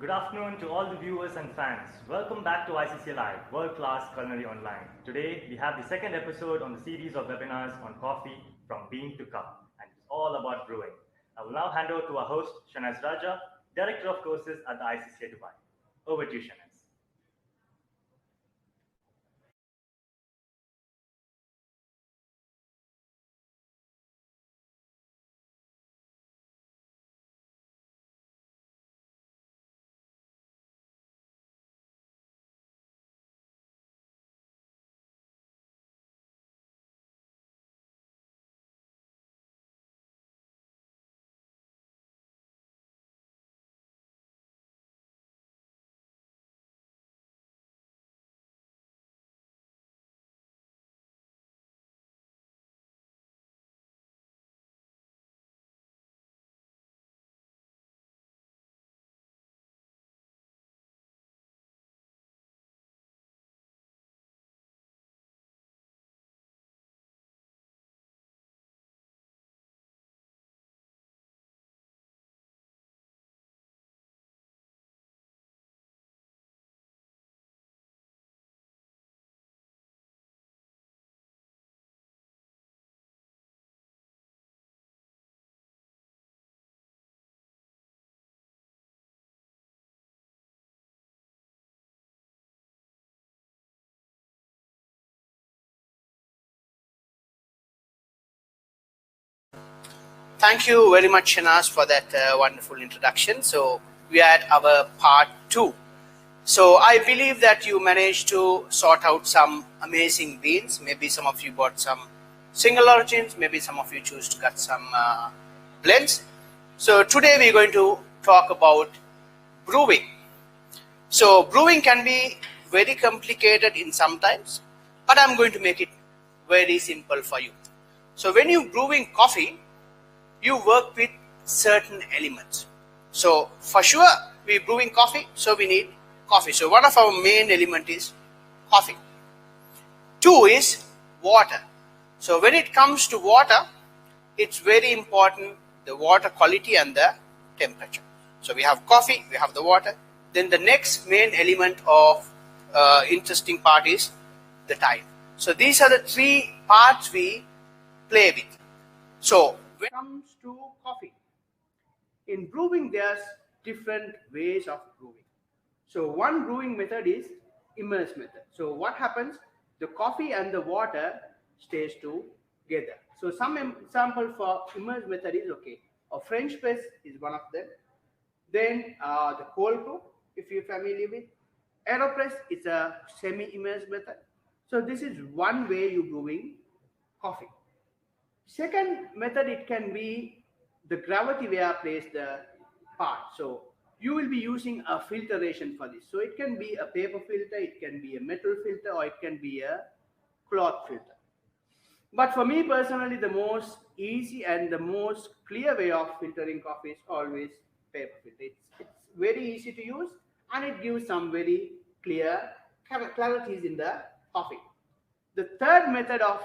Good afternoon to all the viewers and fans. Welcome back to ICCA Live, World-Class Culinary Online. Today, we have the second episode on the series of webinars on coffee from bean to cup, and it's all about brewing. I will now hand over to our host, Shanaz Raja, Director of Courses at the ICCA Dubai. Over to you, Shanaz. Thank you very much, Shanaz, for that wonderful introduction. So we are at our part 2. So I believe that you managed to sort out some amazing beans. Maybe some of you bought some single origins. Maybe some of you choose to get some blends. So today we're going to talk about brewing. So brewing can be very complicated in sometimes, but I'm going to make it very simple for you. So when you're brewing coffee, you work with certain elements. So for sure, we're brewing coffee, so we need coffee. So one of our main element is coffee. 2 is water. So when it comes to water, it's very important, the water quality and the temperature. So we have coffee, we have the water. Then the next main element of interesting part is the time. So these are the 3 parts we play with. So when it comes to coffee, in brewing there's different ways of brewing. So one brewing method is immerse method. So what happens, the coffee and the water stays together. So some example for immerse method is a French press is one of them. Then the cold brew, if you're familiar with. Aeropress is a semi-immerse method. So this is one way you're brewing coffee. Second method, it can be the gravity where I place the part. So you will be using a filtration for this. So it can be a paper filter, it can be a metal filter, or it can be a cloth filter. But for me personally, the most easy and the most clear way of filtering coffee is always paper filter. It's very easy to use and it gives some very clear clarities in the coffee. The third method of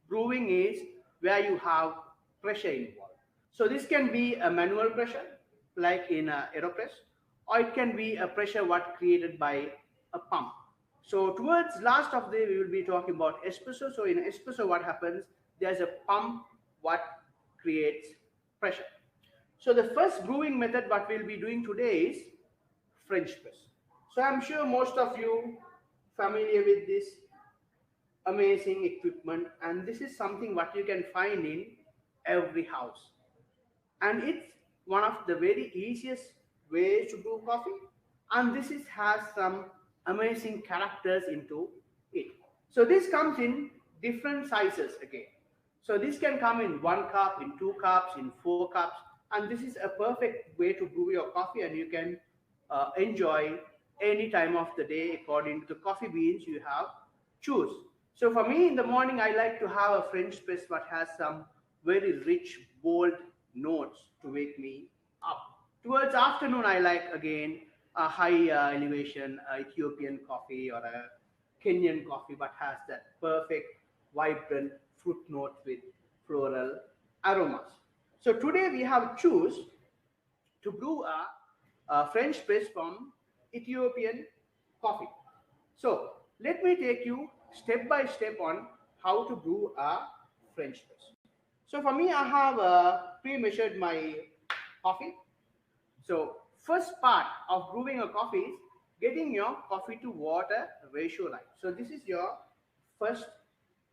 brewing is where you have pressure involved. So this can be a manual pressure, like in an AeroPress, or it can be a pressure what created by a pump. So towards last of the day, we will be talking about espresso. So in espresso, what happens? There's a pump what creates pressure. So the first brewing method what we'll be doing today is French press. So I'm sure most of you familiar with this amazing equipment, and this is something what you can find in every house, and it's one of the very easiest ways to brew coffee, and this has some amazing characters into it. So this comes in different sizes again. So this can come in 1 cup, in 2 cups, in 4 cups, and this is a perfect way to brew your coffee, and you can enjoy any time of the day according to the coffee beans you have choose. So for me in the morning, I like to have a French press that has some very rich, bold notes to wake me up. Towards afternoon, I like again a high elevation Ethiopian coffee or a Kenyan coffee, but has that perfect, vibrant fruit notes with floral aromas. So today we have choose to brew a French press from Ethiopian coffee. So let me take you step by step on how to brew a French press. So for me, I have pre-measured my coffee. So first part of brewing a coffee is getting your coffee to water ratio right. So this is your first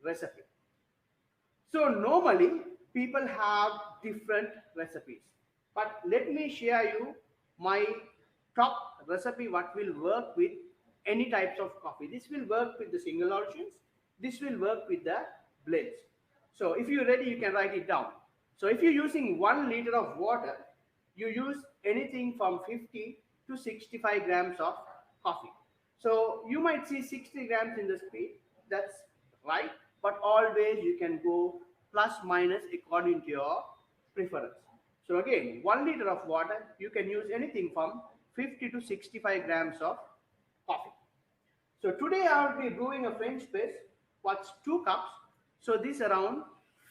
recipe. So normally people have different recipes, but let me share you my top recipe what will work with any types of coffee. This will work with the single origins. This will work with the blends. So if you're ready, you can write it down. So if you're using 1 liter of water, you use anything from 50 to 65 grams of coffee. So you might see 60 grams in the speed. That's right. But always you can go plus minus according to your preference. So again, 1 liter of water, you can use anything from 50 to 65 grams of coffee. So today I will be brewing a French press. What's 2 cups? So this around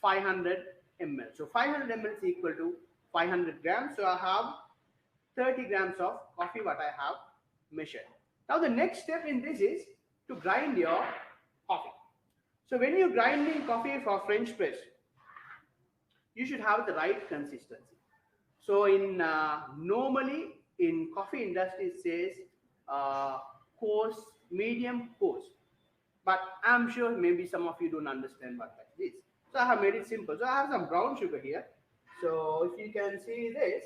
500 ml. So 500 ml is equal to 500 grams. So I have 30 grams of coffee what I have measured. Now the next step in this is to grind your coffee. So when you're grinding coffee for French press, you should have the right consistency. So in normally in coffee industry it says coarse, medium, coarse. But I'm sure maybe some of you don't understand what that is. So I have made it simple. So I have some brown sugar here. So if you can see this,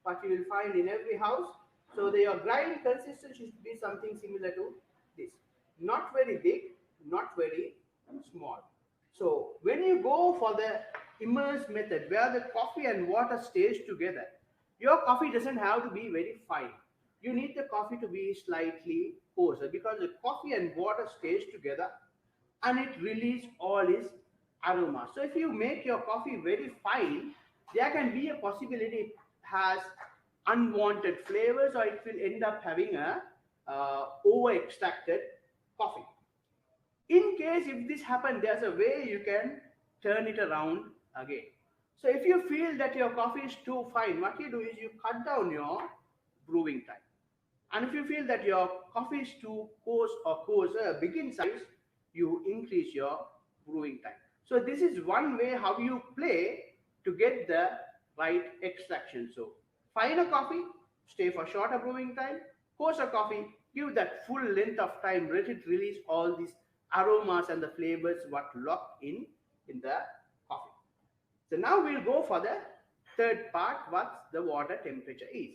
what you will find in every house. So your grinding consistency should be something similar to this. Not very big, not very small. So when you go for the immerse method where the coffee and water stays together, your coffee doesn't have to be very fine. You need the coffee to be slightly coarser because the coffee and water stays together and it releases all its aroma. So if you make your coffee very fine, there can be a possibility it has unwanted flavors or it will end up having a over extracted coffee. In case if this happens, there's a way you can turn it around again. So if you feel that your coffee is too fine, what you do is you cut down your brewing time. And if you feel that your coffee is too coarse or coarser, big in size, you increase your brewing time. So this is one way how you play to get the right extraction. So finer coffee, stay for shorter brewing time. Coarser coffee, give that full length of time, let it release all these aromas and the flavors what lock in the coffee. So now we'll go for the third part, what the water temperature is.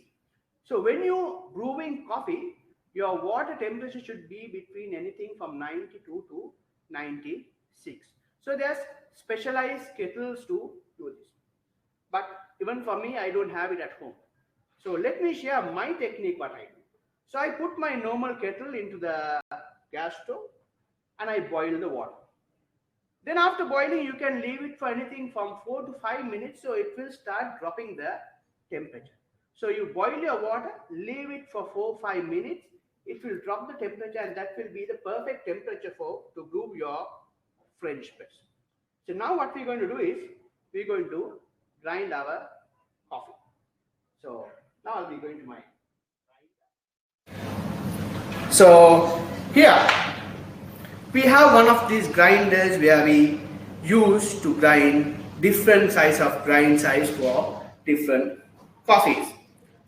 So when you brewing coffee, your water temperature should be between anything from 92 to 96. So there's specialized kettles to do this. But even for me, I don't have it at home. So let me share my technique what I do. So I put my normal kettle into the gas stove and I boil the water. Then after boiling, you can leave it for anything from 4 to 5 minutes. So it will start dropping the temperature. So you boil your water, leave it for 4-5 minutes. It will drop the temperature and that will be the perfect temperature to brew your French press. So now what we're going to do is we're going to grind our coffee. So now I'll be going to my grinder. So here we have one of these grinders where we use to grind different size of grind size for different coffees.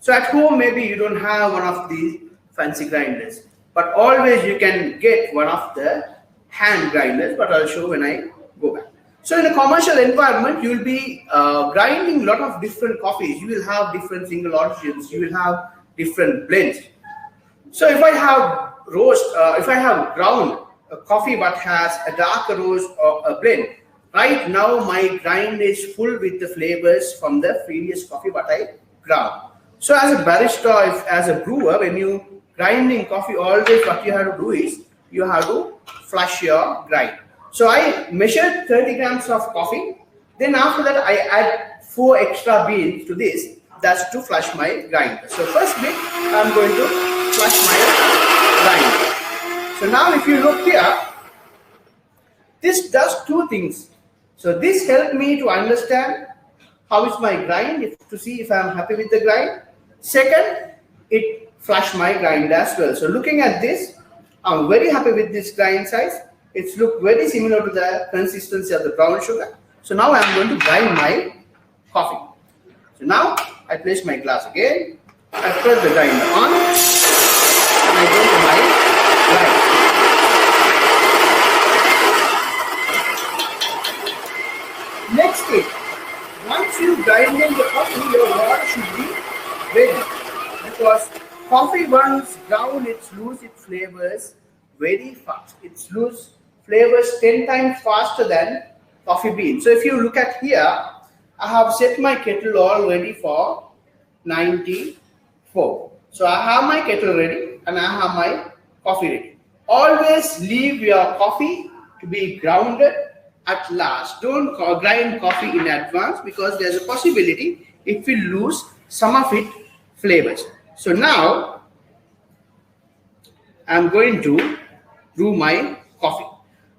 So at home maybe you don't have one of these fancy grinders, but always you can get one of the hand grinders, but I'll show when I go back. So in a commercial environment, you will be grinding a lot of different coffees. You will have different single origins. You will have different blends. So if I have if I have ground coffee but has a darker roast or a blend, right now my grind is full with the flavors from the previous coffee what I ground. So as a barista, as a brewer, when you grinding coffee, always what you have to do is you have to flush your grind. So I measured 30 grams of coffee. Then after that, I add 4 extra beans to this. That's to flush my grinder. So first bit, I'm going to flush my grinder. So now if you look here, this does 2 things. So this helped me to understand how is my grind, to see if I'm happy with the grind. Second, it flush my grind as well. So looking at this, I'm very happy with this grind size. It's look very similar to the consistency of the brown sugar. So now I'm going to grind my coffee. So now I place my glass again. I press the grinder on and I go to my grind. Next step, once you grind in the coffee, your water should be ready, because coffee once ground, it loses its flavors very fast. It loses flavors 10 times faster than coffee bean. So if you look at here, I have set my kettle all ready for 94. So I have my kettle ready and I have my coffee ready. Always leave your coffee to be grounded at last. Don't grind coffee in advance, because there's a possibility it will lose some of its flavors. So now I'm going to brew my coffee.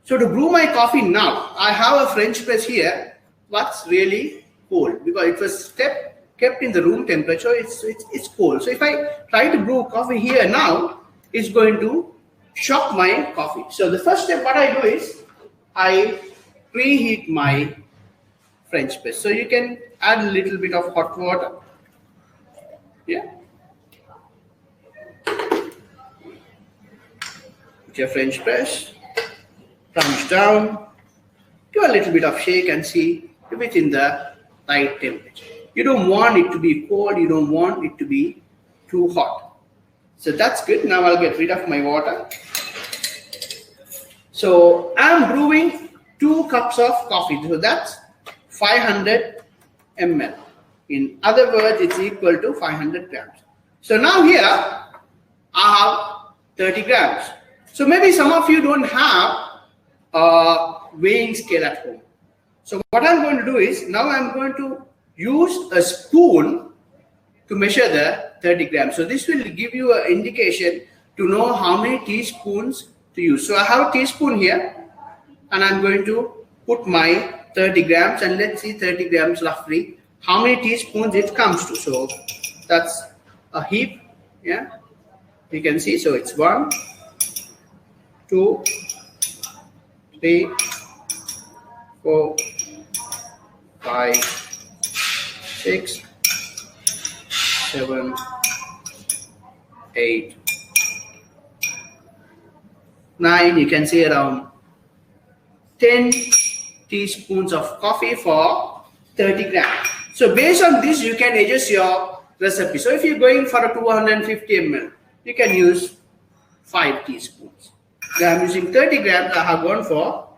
So to brew my coffee now, I have a French press here. What's really cold, because it was kept in the room temperature. It's cold. So if I try to brew coffee here now, it's going to shock my coffee. So the first step what I do is I preheat my French press. So you can add a little bit of hot water. Yeah. Put your French press, plunge down, do a little bit of shake and see if it's in the right temperature. You don't want it to be cold, you don't want it to be too hot. So that's good. Now I'll get rid of my water. So I'm brewing 2 cups of coffee. So that's 500 ml. In other words, it's equal to 500 grams. So now here I have 30 grams. So maybe some of you don't have a weighing scale at home. So what I'm going to do is, now I'm going to use a spoon to measure the 30 grams. So this will give you an indication to know how many teaspoons to use. So I have a teaspoon here and I'm going to put my 30 grams and let's see 30 grams roughly how many teaspoons it comes to. So that's a heap. Yeah, you can see. So it's 1, 2, 3, 4, 5, 6, 7, 8, 9. You can see around 10 teaspoons of coffee for 30 grams. So based on this, you can adjust your recipe. So if you're going for a 250 ml, you can use 5 teaspoons. I'm using 30 grams. I have gone for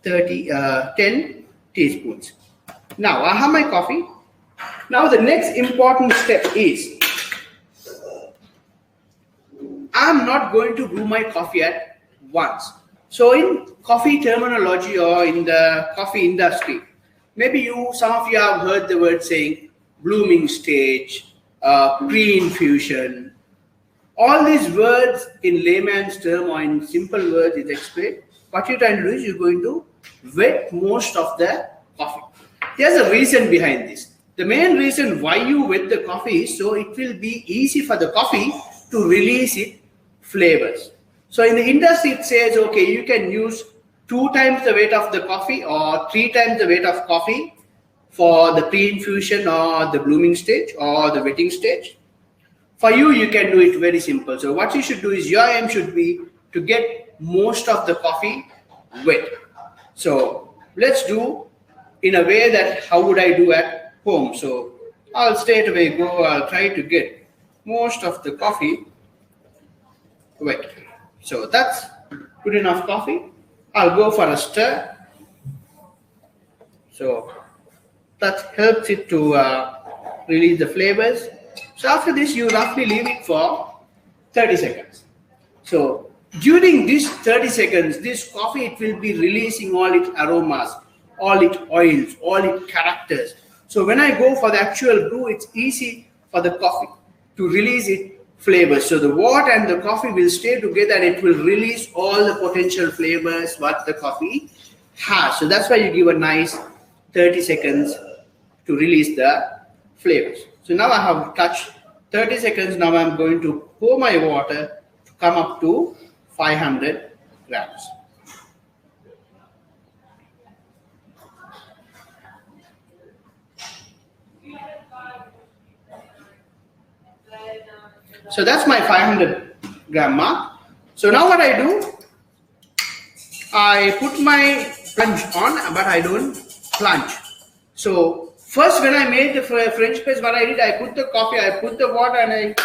10 teaspoons. Now I have my coffee. Now the next important step is, I'm not going to brew my coffee at once. So in coffee terminology or in the coffee industry, maybe some of you have heard the word saying blooming stage, pre-infusion. All these words in layman's term or in simple words is explained. What you're trying to do is you're going to wet most of the coffee. There's a reason behind this. The main reason why you wet the coffee is so it will be easy for the coffee to release its flavors. So in the industry, it says, okay, you can use 2 times the weight of the coffee or 3 times the weight of coffee for the pre-infusion or the blooming stage or the wetting stage. For you, you can do it very simple. So what you should do is, your aim should be to get most of the coffee wet. So let's do in a way that how would I do at home. So I'll straight away go, I'll try to get most of the coffee wet. So that's good enough coffee. I'll go for a stir. So that helps it to release the flavors. So after this, you roughly leave it for 30 seconds. So during this 30 seconds, this coffee, it will be releasing all its aromas, all its oils, all its characters. So when I go for the actual brew, it's easy for the coffee to release its flavors. So the water and the coffee will stay together and it will release all the potential flavors what the coffee has. So that's why you give a nice 30 seconds to release the flavors. So now I have touched 30 seconds. Now I'm going to pour my water to come up to 500 grams. So that's my 500 gram mark. So now what I do, I put my plunge on, but I don't plunge. So first when I made the French press, what I did, I put the coffee, I put the water, and I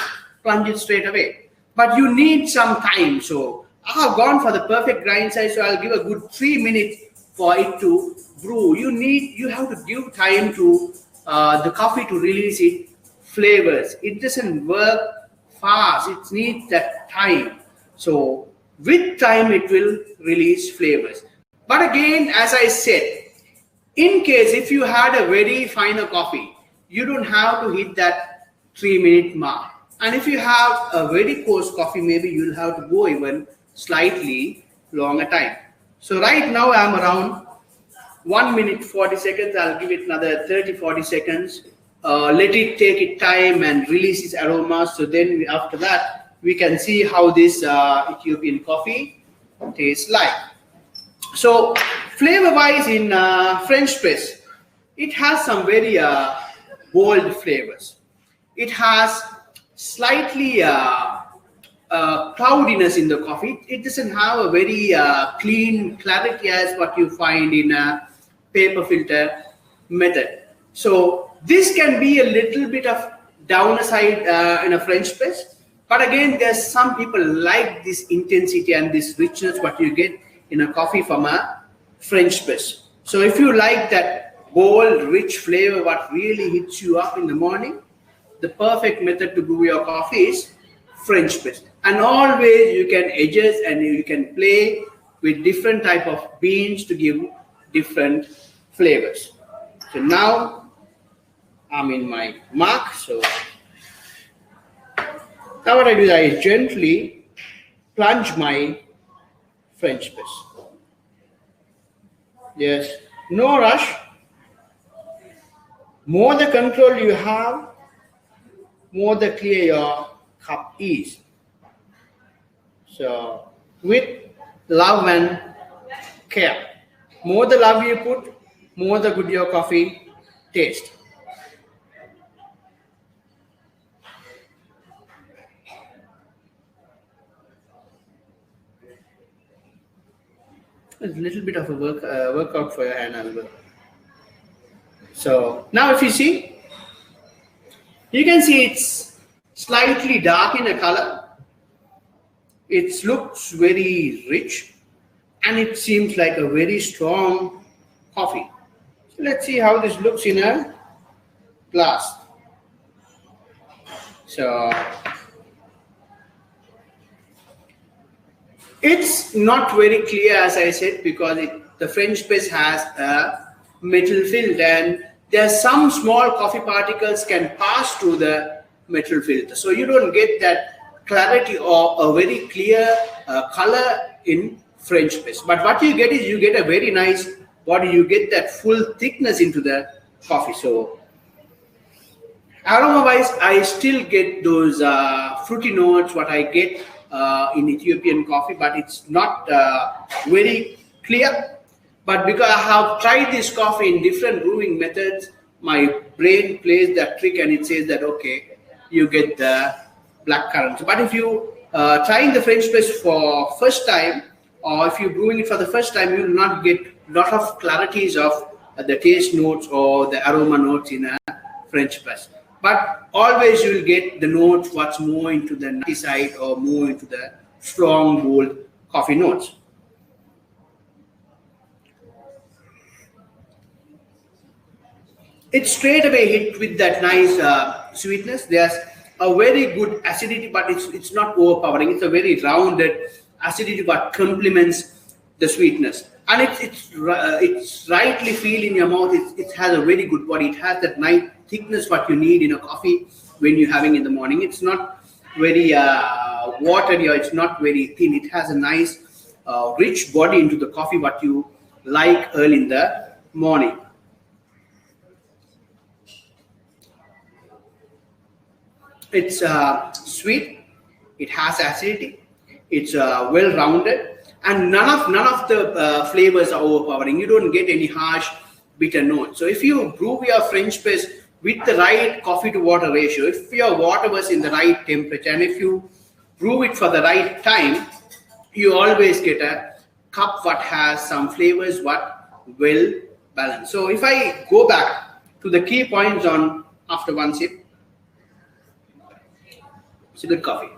plunge it straight away. But you need some time. So I have gone for the perfect grind size, so I'll give a good 3 minutes for it to brew. You have to give time to the coffee to release its flavors. It doesn't work fast. It needs that time. So with time, it will release flavors. But again, as I said, in case if you had a very finer coffee, you don't have to hit that 3-minute mark. And if you have a very coarse coffee, maybe you'll have to go even slightly longer time. So right now I'm around 1 minute 40 seconds. I'll give it another 30-40 seconds. Let it take its time and release its aromas. So then after that, we can see how this Ethiopian coffee tastes like. So flavor-wise in French press, it has some very bold flavors. It has slightly cloudiness in the coffee. It doesn't have a very clean clarity as what you find in a paper filter method. So this can be a little bit of downside in a French press. But again, there's some people like this intensity and this richness what you get in a coffee from a French press. So if you like that bold, rich flavor what really hits you up in the morning, the perfect method to brew your coffee is French press. And always you can adjust and you can play with different type of beans to give different flavors. So now I'm in my mark. So now what I do is I gently plunge my French press. Yes, no rush. More the control you have, more the clear your cup is. So with love and care. More the love you put, more the good your coffee taste. It's a little bit of a workout for your hand as well. So now if you see, you can see it's slightly dark in a color. It looks very rich and it seems like a very strong coffee. So let's see how this looks in a glass. So it's not very clear, as I said, because the French press has a metal filter and there are some small coffee particles can pass through the metal filter. So you don't get that clarity or a very clear color in French press. But what you get is you get a very nice body. You get that full thickness into the coffee. So aroma-wise, I still get those fruity notes, what I get in Ethiopian coffee, but it's not very clear. But because I have tried this coffee in different brewing methods, my brain plays that trick and it says that, okay, you get the black currant. But if you trying the French press for first time, or if you're brewing it for the first time, you will not get a lot of clarities of the taste notes or the aroma notes in a French press. But always you will get the notes what's more into the nutty side or more into the strong, bold coffee notes. It's straight away hit with that nice sweetness. There's a very good acidity, but it's not overpowering. It's a very rounded acidity, but complements the sweetness. And it's rightly feel in your mouth. It has a very good body. It has that nice thickness what you need in a coffee when you're having in the morning. It's not very watery or it's not very thin. It has a nice rich body into the coffee what you like early in the morning. It's sweet, it has acidity, it's well rounded, and none of the flavors are overpowering. You don't get any harsh bitter notes. So if you brew your French press with the right coffee to water ratio, if your water was in the right temperature, and if you brew it for the right time, you always get a cup what has some flavors what well balanced. So if I go back to the key points on after one sip, it's a good coffee.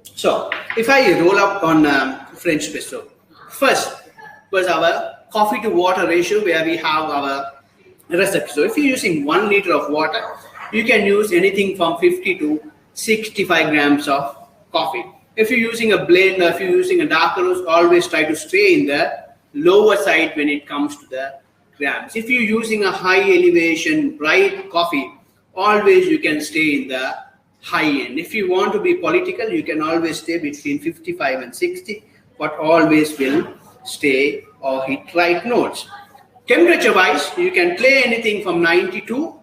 So if I roll up on French espresso, first was our coffee to water ratio where we have our recipe. So if you're using 1 liter of water, you can use anything from 50 to 65 grams of coffee. If you're using a blend or if you're using a dark roast, always try to stay in the lower side when it comes to the grams. If you're using a high elevation bright coffee, always you can stay in the high end. If you want to be political, you can always stay between 55 and 60, but always will stay or hit right notes. Temperature wise, you can play anything from 92 to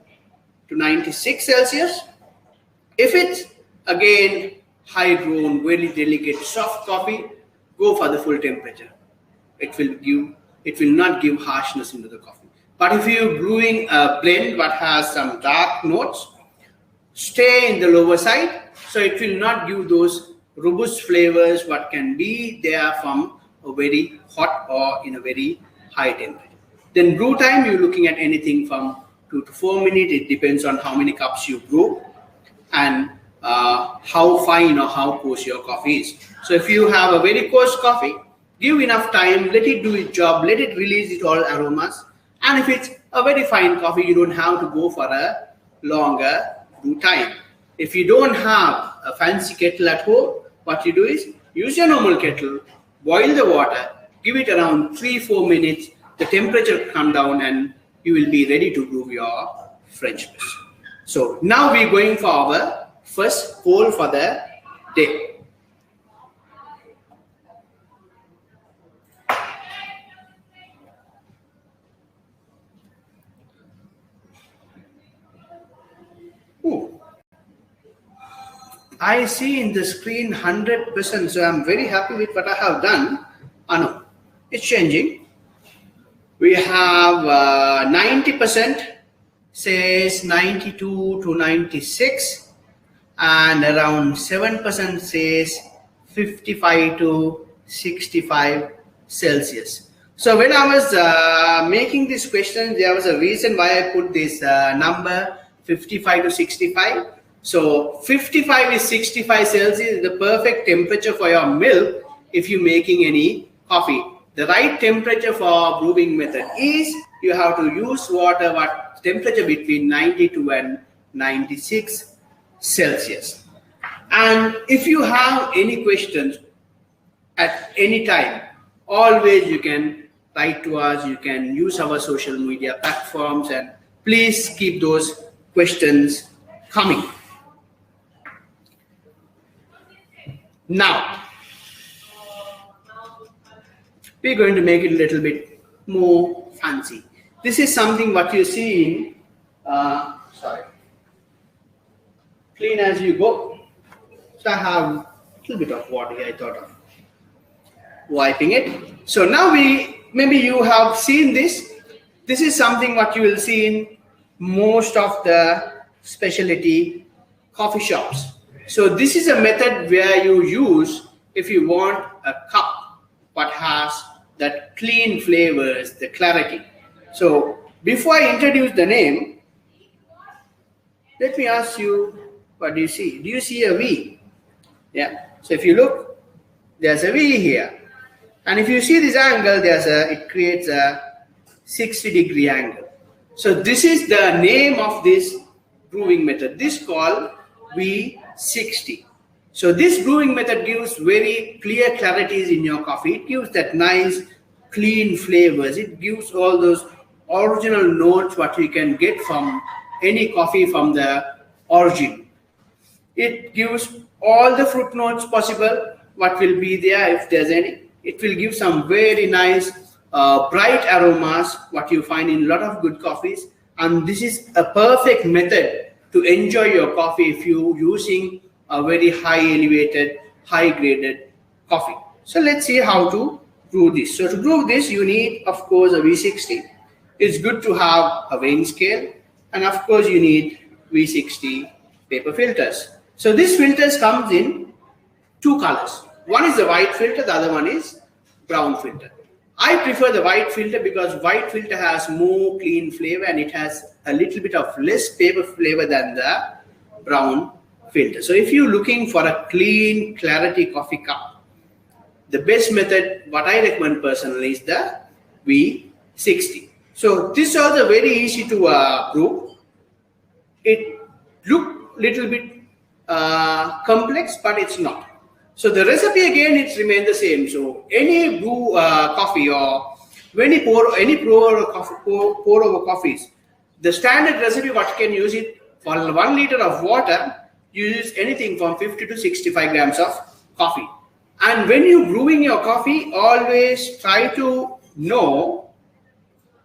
96 Celsius. If it's again high grown, very delicate, soft coffee, go for the full temperature. It will not give harshness into the coffee. But if you're brewing a blend that has some dark notes, stay in the lower side, so it will not give those robust flavors what can be there from a very hot or in a very high temperature. Then brew time, you're looking at anything from 2 to 4 minutes. It depends on how many cups you brew and how fine or how coarse your coffee is. So if you have a very coarse coffee, give enough time, let it do its job, let it release it all aromas. And if it's a very fine coffee, you don't have to go for a longer brew time. If you don't have a fancy kettle at home, what you do is use your normal kettle, boil the water, give it around 3-4 minutes, the temperature come down and you will be ready to brew your French press. So now we're going for our first poll for the day. Ooh. I see in the screen 100%, so I'm very happy with what I have done. No, it's changing. We have 90% says 92 to 96 and around 7% says 55 to 65 Celsius. So when I was making this question, there was a reason why I put this number 55 to 65. So 55 is 65 Celsius, the perfect temperature for your milk if you're making any coffee. The right temperature for brewing method is you have to use water at temperature between 92 and 96 Celsius. And if you have any questions at any time, always you can write to us, you can use our social media platforms, and please keep those questions coming. Now, we're going to make it a little bit more fancy. This is something what you see in, clean as you go. So I have a little bit of water here, I thought of wiping it. So now maybe you have seen this. This is something what you will see in most of the specialty coffee shops. So this is a method where you use if you want a cup what has that clean flavors, the clarity. So before I introduce the name, let me ask you, what do you see? Do you see a V? Yeah. So if you look, there's a V here. And if you see this angle, it creates a 60-degree angle. So this is the name of this brewing method. This is called V60. So this brewing method gives very clear clarities in your coffee. It gives that nice, clean flavors. It gives all those original notes what you can get from any coffee from the origin. It gives all the fruit notes possible, what will be there if there's any. It will give some very nice, bright aromas, what you find in a lot of good coffees. And this is a perfect method to enjoy your coffee if you're using a very high elevated, high graded coffee. So let's see how to brew this. So to brew this, you need, of course, a V60. It's good to have a weighing scale, and of course you need V60 paper filters. So this filters comes in two colors. One is the white filter, the other one is brown filter. I prefer the white filter because white filter has more clean flavor and it has a little bit of less paper flavor than the brown filter. So if you're looking for a clean, clarity coffee cup, the best method, what I recommend personally, is the V60. So this is also very easy to brew. It look little bit complex, but it's not. So the recipe again, it's remained the same. So any brew coffee or when you pour over coffees, the standard recipe what you can use it for 1 liter of water, you use anything from 50 to 65 grams of coffee. And when you brewing your coffee, always try to know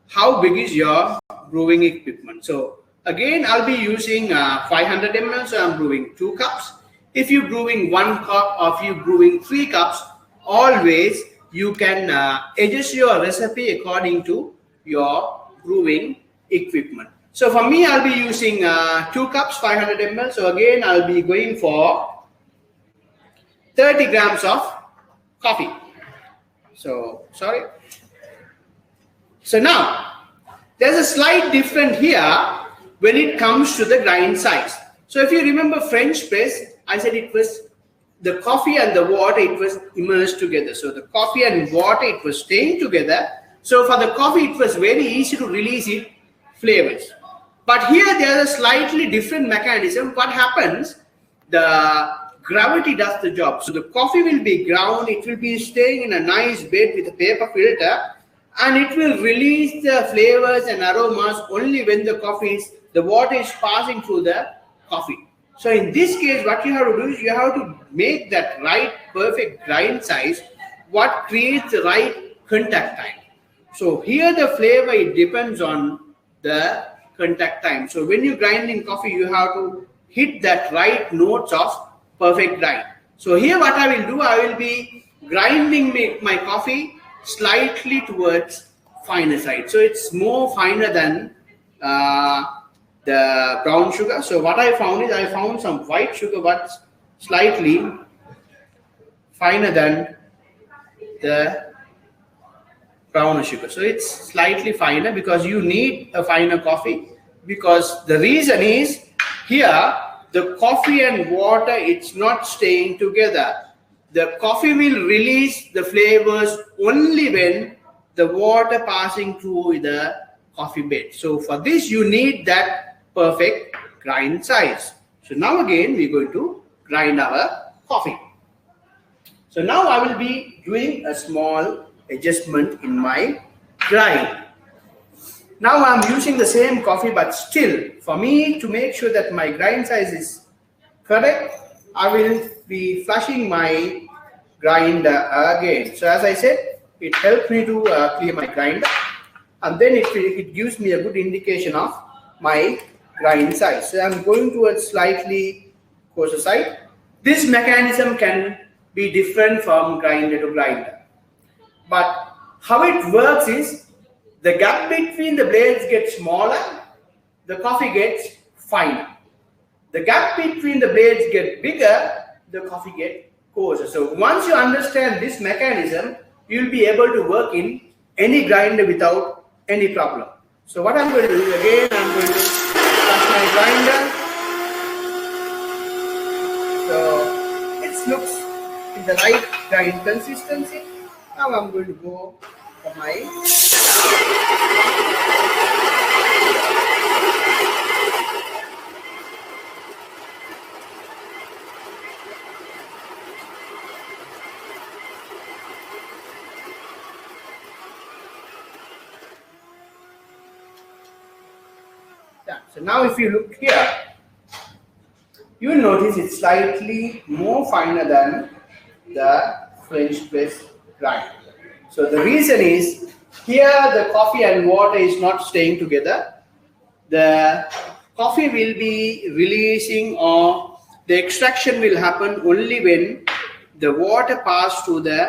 how big is your brewing equipment. So again, I'll be using 500 ml, so I'm brewing 2 cups. If you're brewing 1 cup or if you're brewing 3 cups, always you can adjust your recipe according to your brewing equipment. So for me, I'll be using 2 cups, 500 ml. So again, I'll be going for 30 grams of coffee. So, sorry. So now, there's a slight difference here when it comes to the grind size. So if you remember French press, I said it was the coffee and the water, it was immersed together. So the coffee and water, it was staying together. So for the coffee, it was very easy to release its flavors. But here there's a slightly different mechanism. What happens? The gravity does the job. So the coffee will be ground, it will be staying in a nice bed with a paper filter, and it will release the flavors and aromas only when the water is passing through the coffee. So in this case, what you have to do is you have to make that right perfect grind size, what creates the right contact time. So here the flavor, it depends on the contact time. So when you grind in coffee, you have to hit that right notes of perfect grind. So here what I will do, I will be grinding my coffee slightly towards finer side. So it's more finer than the brown sugar. So what I found is I found some white sugar but slightly finer than the brown sugar. So it's slightly finer because you need a finer coffee, because the reason is here the coffee and water, it's not staying together. The coffee will release the flavors only when the water passing through the coffee bed. So for this you need that perfect grind size. So now again we're going to grind our coffee. So now I will be doing a small adjustment in my grind. Now I'm using the same coffee, but still for me to make sure that my grind size is correct, I will be flushing my grinder again. So as I said, it helps me to clear my grinder, and then it gives me a good indication of my grind size. So I'm going towards slightly coarser side. This mechanism can be different from grinder to grinder, but how it works is the gap between the blades gets smaller, the coffee gets finer. The gap between the blades get bigger, the coffee gets coarser. So once you understand this mechanism, you'll be able to work in any grinder without any problem. So what I'm going to do again, I'm going to touch my grinder. So it looks in the right grind consistency. Now I'm going to go for my So now if you look here, you will notice it's slightly more finer than the French press grind. So the reason is here the coffee and water is not staying together. The coffee will be releasing, or the extraction will happen only when the water passes through the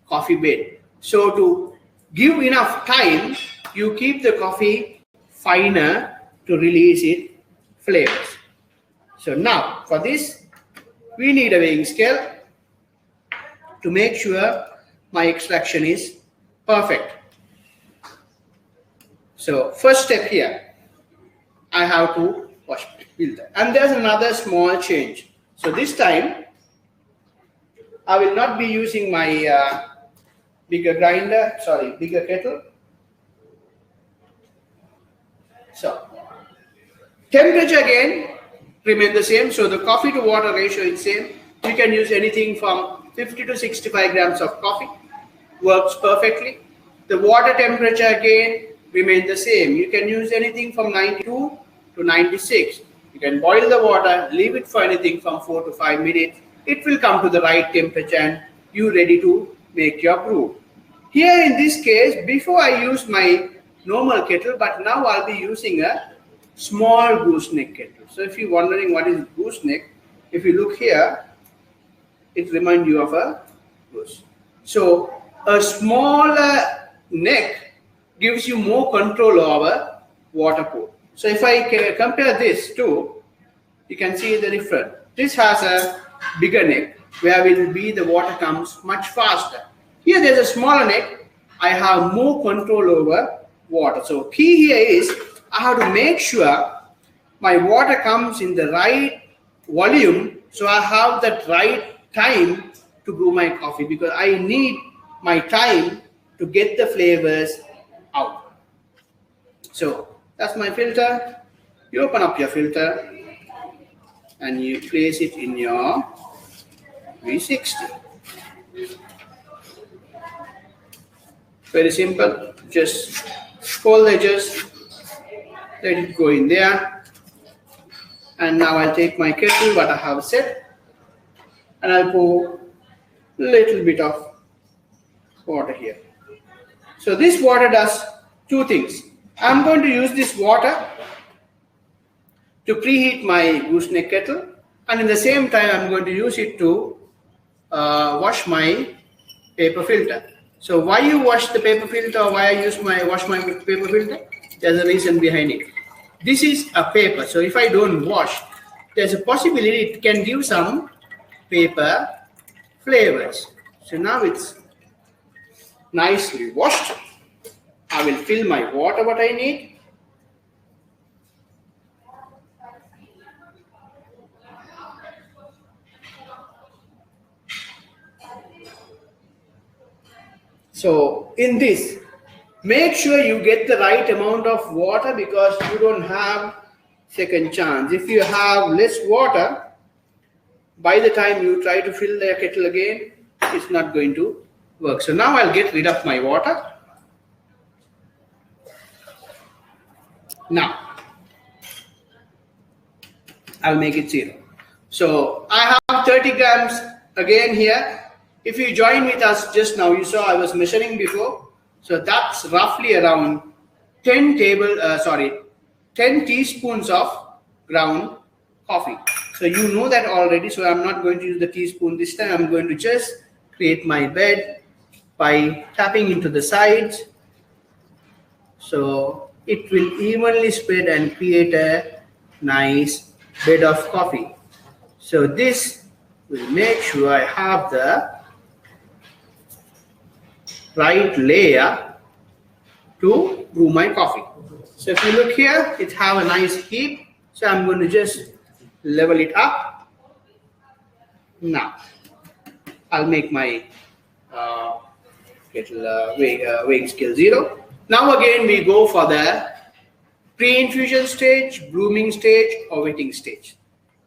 coffee bed. So to give enough time, you keep the coffee finer to release its flavors. So now for this, we need a weighing scale to make sure my extraction is perfect. So first step here, I have to wash my filter. And there's another small change. So this time, I will not be using my bigger kettle. So temperature again remain the same. So the coffee to water ratio is same. You can use anything from 50 to 65 grams of coffee. Works perfectly. The water temperature again remain the same. You can use anything from 92 to 96. You can boil the water, leave it for anything from 4 to 5 minutes. It will come to the right temperature and you ready to make your brew. Here in this case, before I used my normal kettle, but now I'll be using a small gooseneck kettle. So if you're wondering what is gooseneck, if you look here, it reminds you of a goose. So a smaller neck gives you more control over water pour. So if I compare this to, you can see the difference. This has a bigger neck where will be the water comes much faster. Here there's a smaller neck. I have more control over water. So key here is I have to make sure my water comes in the right volume, so I have that right time to brew my coffee, because I need my time to get the flavors out. So that's my filter. You open up your filter and you place it in your V60. Very simple. Just fold the edges, let it go in there. And now I'll take my kettle, what I have set, and I'll pour a little bit of water here. So this water does two things. I'm going to use this water to preheat my gooseneck kettle, and in the same time I'm going to use it to wash my paper filter. So why you wash the paper filter, or why I wash my paper filter? There's a reason behind it. This is a paper, so if I don't wash, there's a possibility it can give some paper flavors. So now it's nicely washed. I will fill my water what I need. So in this, make sure you get the right amount of water, because you don't have second chance. If you have less water, by the time you try to fill the kettle again, it's not going to work. So now I'll get rid of my water. Now I'll make it 0. So I have 30 grams again here. If you join with us just now, you saw I was measuring before. So that's roughly around 10 teaspoons of ground coffee. So you know that already. So I'm not going to use the teaspoon this time. I'm going to just create my bed by tapping into the sides. So it will evenly spread and create a nice bed of coffee. So this will make sure I have the right layer to brew my coffee. So if you look here, it have a nice heap. So I'm going to just level it up. Now I'll make my weighing scale 0. Now again we go for the pre-infusion stage, brewing stage, or wetting stage.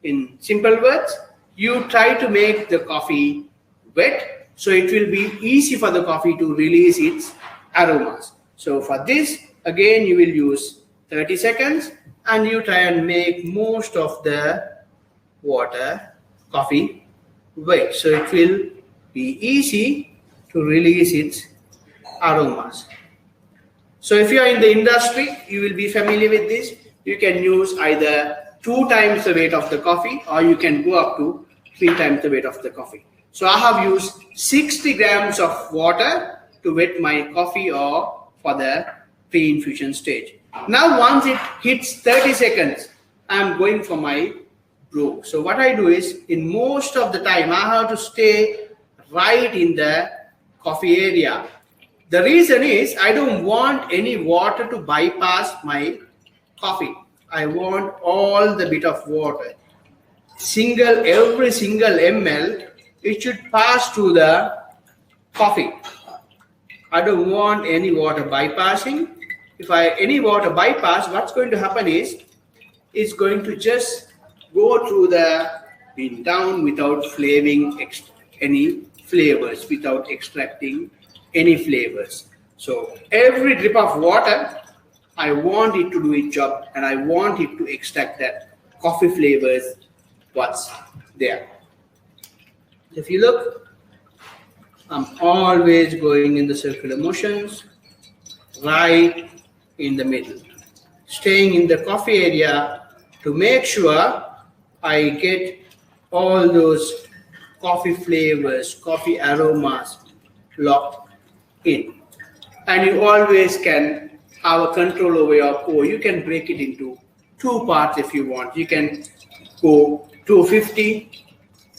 In simple words, you try to make the coffee wet, so it will be easy for the coffee to release its aromas. So for this, again you will use 30 seconds and you try and make most of the coffee wet, so it will be easy to release its aromas. So if you are in the industry, you will be familiar with this. you can use either 2 times the weight of the coffee, or you can go up to 3 times the weight of the coffee. So I have used 60 grams of water to wet my coffee or for the pre-infusion stage. Now once it hits 30 seconds, I'm going for my brew. So what I do is, in most of the time, I have to stay right in the coffee area. The reason is, I don't want any water to bypass my coffee. I want all the bit of water. Every single ml, it should pass to the coffee. I don't want any water bypassing. If any water bypass, what's going to happen is, it's going to just go through the bean down without flavoring any flavors, without extracting any flavors. So every drip of water, I want it to do its job, and I want it to extract that coffee flavors what's there. If you look, I'm always going in the circular motions, right in the middle, staying in the coffee area to make sure I get all those coffee flavors, coffee aromas locked in. And you always can have a control over your pour. You can break it into 2 parts if you want. You can go 250,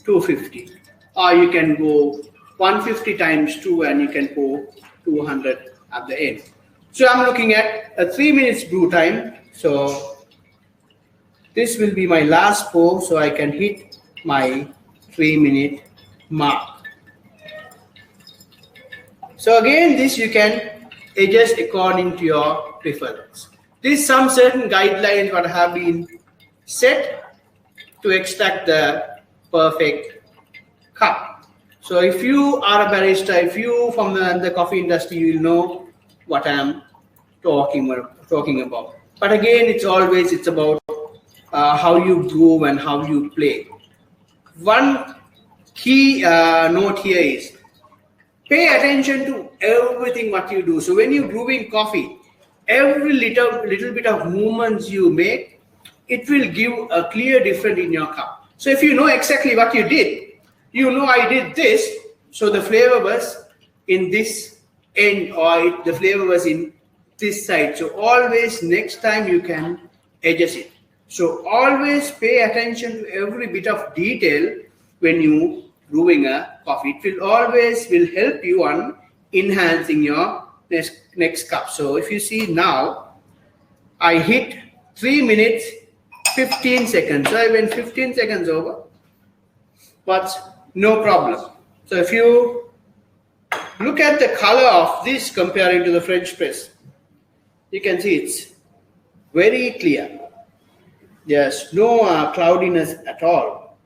250, or you can go 150 times 2 and you can pour 200 at the end. So I'm looking at a 3 minutes brew time. So this will be my last pour, so I can hit my 3-minute mark. So again, this you can adjust according to your preference. These some certain guidelines what have been set to extract the perfect cup. So if you are a barista, if you from the coffee industry, you will know what I am talking about. But again, it's about how you brew and how you play. One key note here is, pay attention to everything what you do. So when you're brewing coffee, every little bit of movements you make, it will give a clear difference in your cup. So if you know exactly what you did, you know I did this, so the flavor was in this end, or the flavor was in this side. So always next time you can adjust it. So always pay attention to every bit of detail when you brewing a coffee. It will always help you on enhancing your next cup. So if you see now, I hit 3 minutes 15 seconds. So I went 15 seconds over, but no problem. So if you look at the color of this comparing to the French press, you can see it's very clear. There's no cloudiness at all.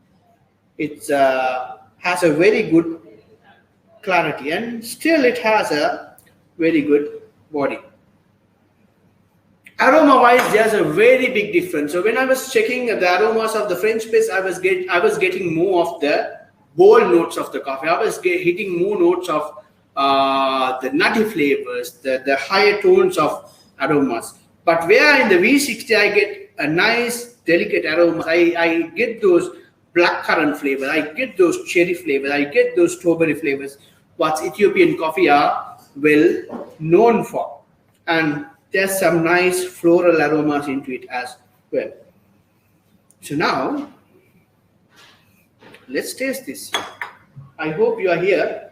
It has a very good clarity, and still it has a very good body. Aroma wise, there's a very big difference. So when I was checking the aromas of the French press, I was getting more of the bold notes of the coffee. I was hitting more notes of the nutty flavors, the higher tones of aromas. But where in the V60 I get a nice delicate aromas, I get those blackcurrant flavors, I get those cherry flavors, I get those strawberry flavors, what Ethiopian coffee are well known for. And there's some nice floral aromas into it as well. So now, let's taste this. I hope you are here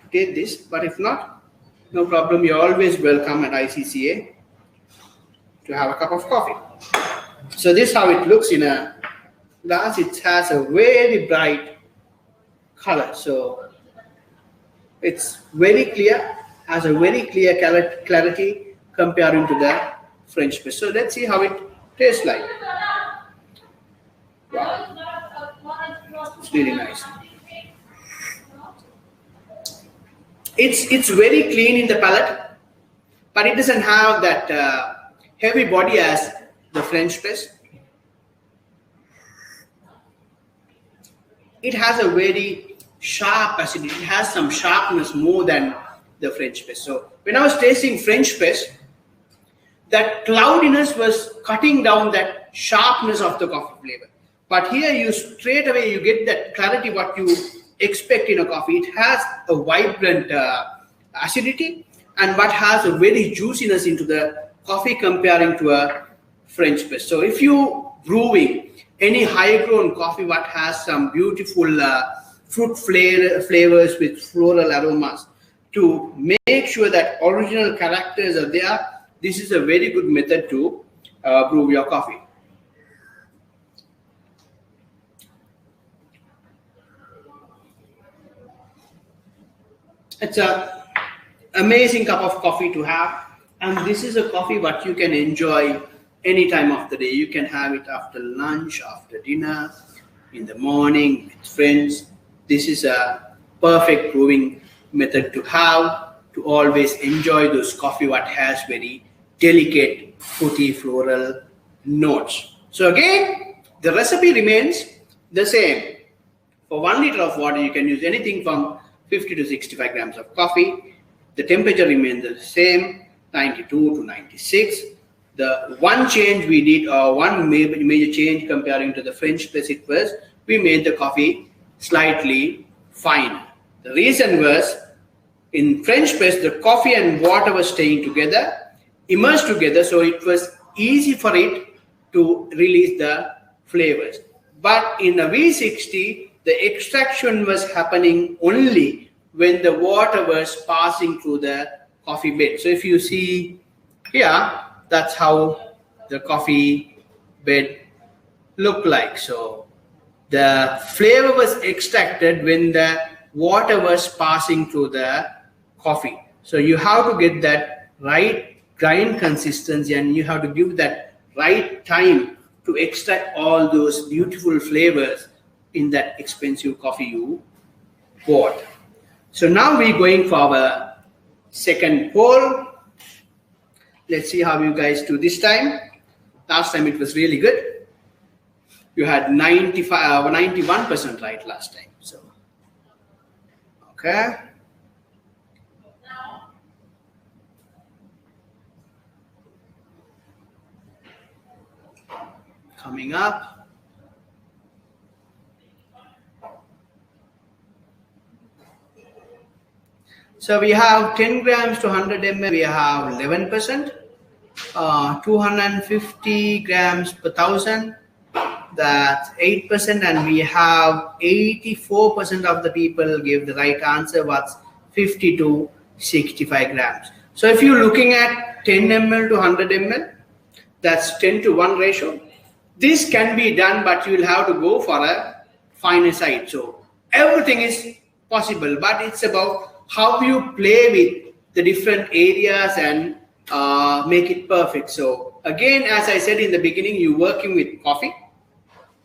to taste this, but if not, no problem. You're always welcome at ICCA to have a cup of coffee. So this is how it looks in a glass. It has a very bright color. So it's very clear, has a very clear clarity comparing to the French press. So let's see how it tastes like. Wow. It's really nice. It's very clean in the palate, but it doesn't have that heavy body as the French press. It has a very sharp acidity. It has some sharpness more than the French press. So when I was tasting French press, that cloudiness was cutting down that sharpness of the coffee flavor. But here you straight away you get that clarity what you expect in a coffee. It has a vibrant acidity and what has a very juiciness into the coffee comparing to a French press. So if you brewing any high grown coffee what has some beautiful fruit flavors with floral aromas to make sure that original characters are there, this is a very good method to brew your coffee. It's an amazing cup of coffee to have, and this is a coffee what you can enjoy any time of the day. You can have it after lunch, after dinner, in the morning with friends. This is a perfect brewing method to have, to always enjoy those coffee what has very delicate fruity floral notes. So again, the recipe remains the same. For 1 liter of water, you can use anything from 50 to 65 grams of coffee. The temperature remains the same, 92 to 96. The one change we did, or one major change comparing to the French press, it was we made the coffee slightly fine. The reason was in French press, the coffee and water was staying together, immersed together, so it was easy for it to release the flavors. But in a V60, the extraction was happening only when the water was passing through the coffee bed. So if you see here, that's how the coffee bed looked like. So the flavor was extracted when the water was passing through the coffee. So you have to get that right grind consistency and you have to give that right time to extract all those beautiful flavors in that expensive coffee you bought. So now we're going for our second poll. Let's see how you guys do this time. Last time it was really good. You had 91% right last time. So, okay. Coming up. So we have 10 grams to 100 ml, we have 11%, 250 grams per 1,000, that's 8%, and we have 84% of the people give the right answer, what's 50 to 65 grams. So if you're looking at 10 ml to 100 ml, that's 10 to 1 ratio. This can be done, but you will have to go for a finer side. So everything is possible, but it's about how you play with the different areas and make it perfect. So again, as I said in the beginning, you're working with coffee,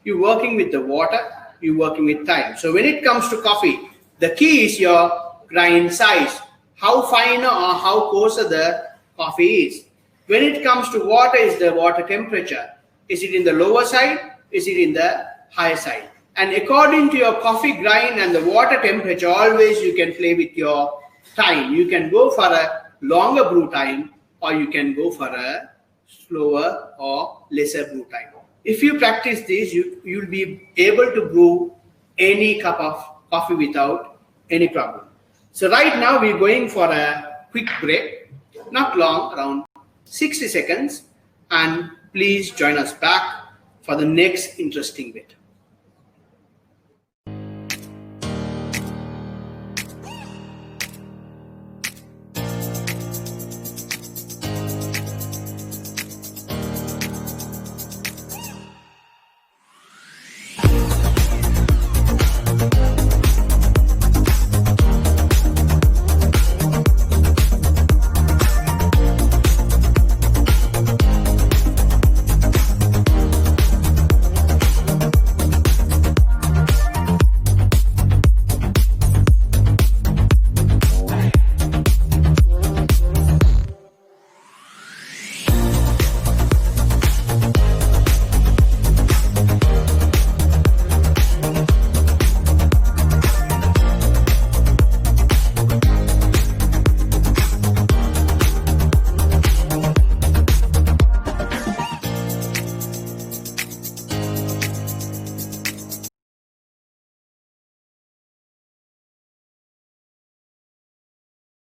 you're working with the water, you're working with time. So when it comes to coffee, the key is your grind size, how finer or how coarser the coffee is. When it comes to water, is the water temperature. Is it in the lower side? Is it in the higher side? And according to your coffee grind and the water temperature, always you can play with your time. You can go for a longer brew time or you can go for a slower or lesser brew time. If you practice this, you'll be able to brew any cup of coffee without any problem. So right now we're going for a quick break, not long, around 60 seconds. And please join us back for the next interesting bit.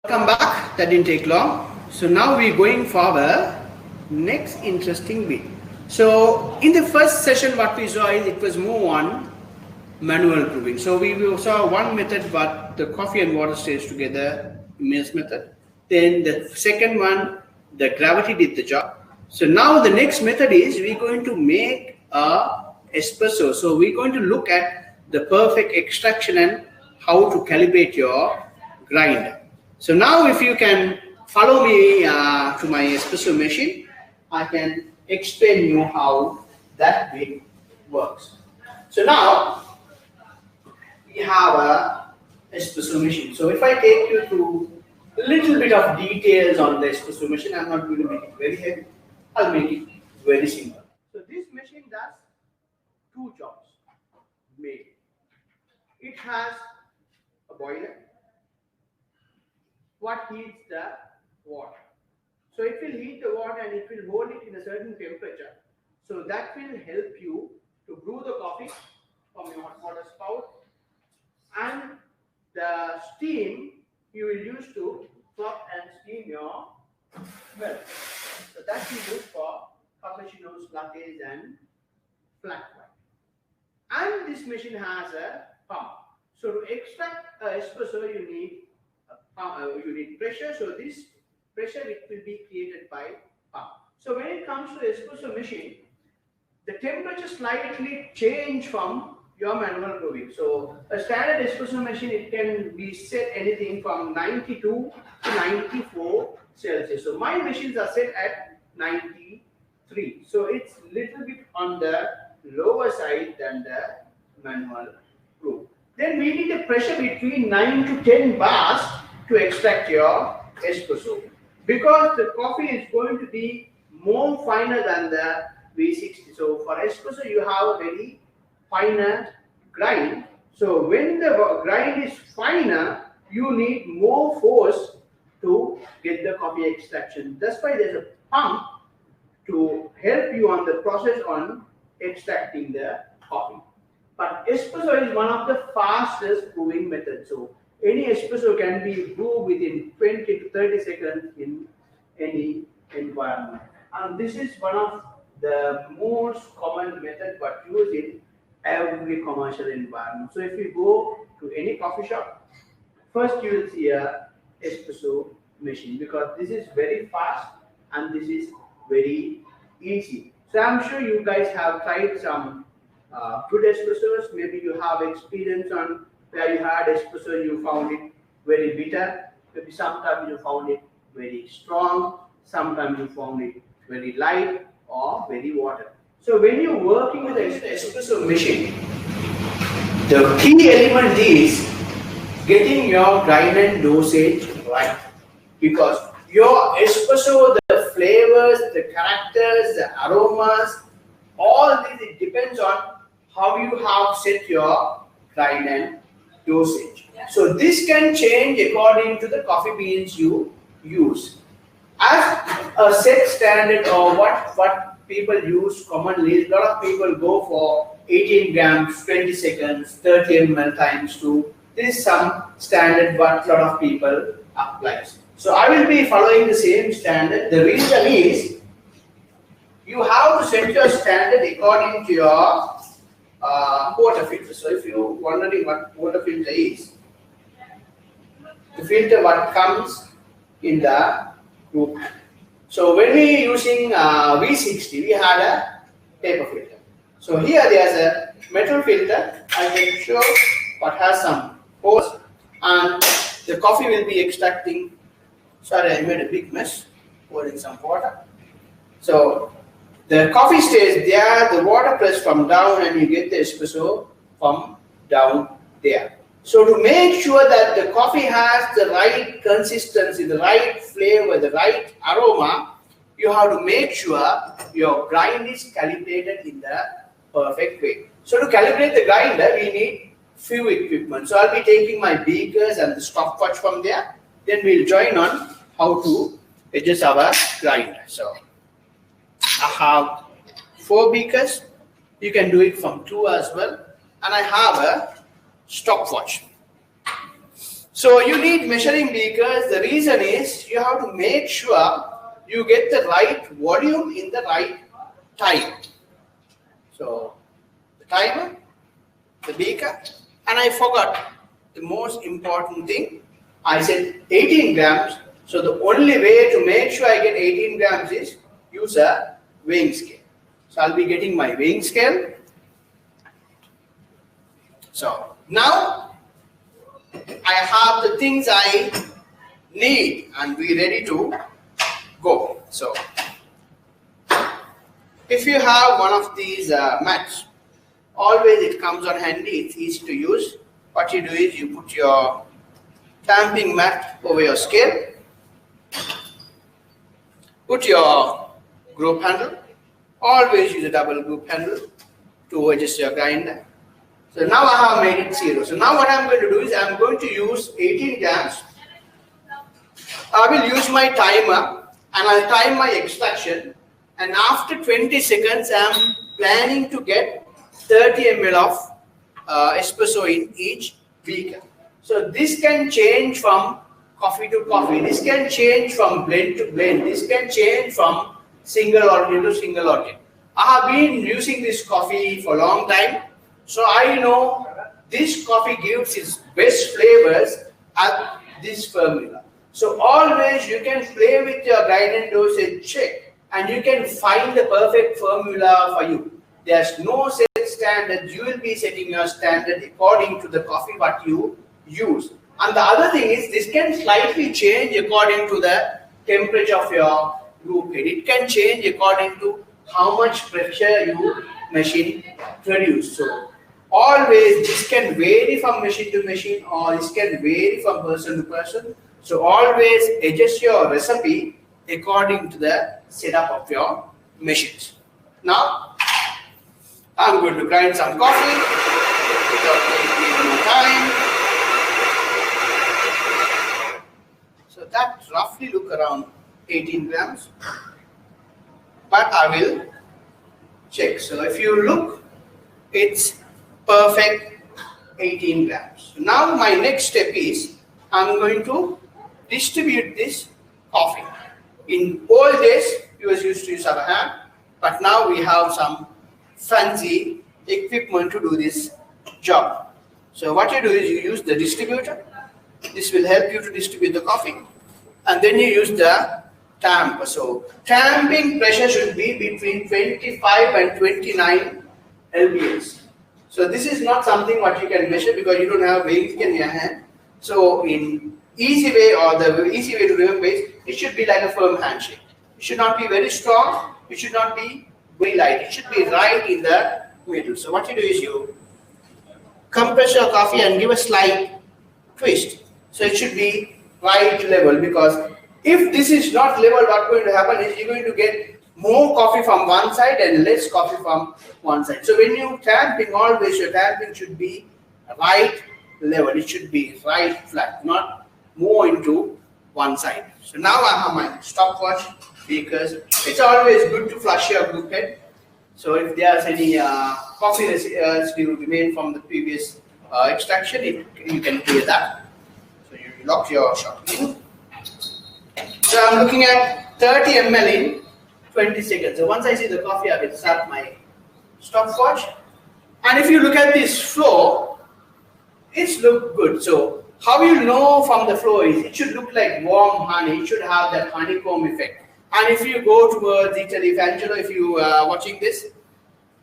Come back, that didn't take long. So now we're going for our next interesting bit. So in the first session what we saw is it was more on manual brewing. So we saw one method but the coffee and water stays together, immerse method. Then the second one, the gravity did the job. So now the next method is we're going to make a espresso. So we're going to look at the perfect extraction and how to calibrate your grinder. So now if you can follow me to my espresso machine, I can explain you how that bit works. So now we have a espresso machine. So if I take you to a little bit of details on the espresso machine, I'm not going to make it very heavy. I'll make it very simple. So this machine does two jobs mainly. It has a boiler what heats the water. So it will heat the water and it will hold it in a certain temperature. So that will help you to brew the coffee from your hot water spout, and the steam you will use to fluff and steam your milk. So that we use for cappuccinos, lattes and flat white. And this machine has a pump. So to extract espresso you need pressure. So this pressure it will be created by pump. So when it comes to espresso machine, the temperature slightly change from your manual brewing. So a standard espresso machine, it can be set anything from 92 to 94 Celsius. So my machines are set at 93. So it's little bit on the lower side than the manual brew. Then we need a pressure between 9 to 10 bars to extract your espresso, because the coffee is going to be more finer than the V60. So for espresso you have a very finer grind. So when the grind is finer, you need more force to get the coffee extraction. That's why there's a pump to help you on the process on extracting the coffee. But espresso is one of the fastest brewing methods. So any espresso can be brewed within 20 to 30 seconds in any environment. And this is one of the most common method but used in every commercial environment. So if you go to any coffee shop, first you will see a espresso machine, because this is very fast and this is very easy. So I'm sure you guys have tried some good espressos. Maybe you have experience on where you had espresso and you found it very bitter. Maybe sometimes you found it very strong. Sometimes you found it very light or very water. So when you're working with an espresso machine, the key element is getting your grind and dosage right. Because your espresso, the flavors, the characters, the aromas, all this, it depends on how you have set your grind and dosage. So this can change according to the coffee beans you use. As a set standard, or what people use commonly, a lot of people go for 18 grams, 20 seconds, 30 ml times 2. This is some standard what a lot of people applies. So I will be following the same standard. The reason is you have to set your standard according to your water filter. So if you're wondering what water filter is, the filter what comes in the group. So when we using V60, we had a paper filter. So here there's a metal filter. I can show what has some hose, and the coffee will be extracting. Sorry, I made a big mess pouring some water. So the coffee stays there, the water press from down, and you get the espresso from down there. So to make sure that the coffee has the right consistency, the right flavor, the right aroma, you have to make sure your grind is calibrated in the perfect way. So to calibrate the grinder, we need few equipment. So I'll be taking my beakers and the stopwatch from there. Then we'll join on how to adjust our grinder. So I have 4 beakers. You can do it from 2 as well. And I have a stopwatch. So you need measuring beakers. The reason is you have to make sure you get the right volume in the right time. So the timer, the beaker, and I forgot the most important thing. I said 18 grams. So the only way to make sure I get 18 grams is use a weighing scale. So I'll be getting my weighing scale. So now I have the things I need and be ready to go. So if you have one of these mats, always it comes on handy, it's easy to use. What you do is you put your tamping mat over your scale, put your group handle, always use a double group handle to adjust your grinder. So now I have made it 0. So now what I'm going to do is I'm going to use 18 grams. I will use my timer and I'll time my extraction, and after 20 seconds I'm planning to get 30 ml of espresso in each beaker. So this can change from coffee to coffee, this can change from blend to blend, this can change from single origin to single origin. I have been using this coffee for a long time, so I know this coffee gives its best flavors at this formula. So always you can play with your grind and dosage check and you can find the perfect formula for you. There's no set standard. You will be setting your standard according to the coffee what you use. And the other thing is this can slightly change according to the temperature of your group head. It can change according to how much pressure you machine produce. So always this can vary from machine to machine or this can vary from person to person. So always adjust your recipe according to the setup of your machines. Now I'm going to grind some coffee without taking more time. So that roughly look around 18 grams, but I will check. So if you look, it's perfect 18 grams. So now my next step is I'm going to distribute this coffee. In old days, we was used to use our hand, but now we have some fancy equipment to do this job. So what you do is you use the distributor. This will help you to distribute the coffee. And then you use the tamper. So tamping pressure should be between 25 and 29 lbs. So this is not something what you can measure because you don't have weighing in your hand. So in easy way or the easy way to remember is it should be like a firm handshake. It should not be very strong. It should not be very light. It should be right in the middle. So what you do is you compress your coffee and give a slight twist. So it should be right level, because if this is not level, what's going to happen is you're going to get more coffee from one side and less coffee from one side. So when you tamping, always your tamping should be right level. It should be right flat, not more into one side. So now I have my stopwatch because it's always good to flush your group head. So if there's any coffee residue remain from the previous extraction, you can clear that. So you lock your shot in. So I'm looking at 30 ml in 20 seconds. So once I see the coffee, I will start my stopwatch. And if you look at this flow, it's look good. So how you know from the flow is it should look like warm honey. It should have that honeycomb effect. And if you go towards Italy, if Angelo, if you are watching this,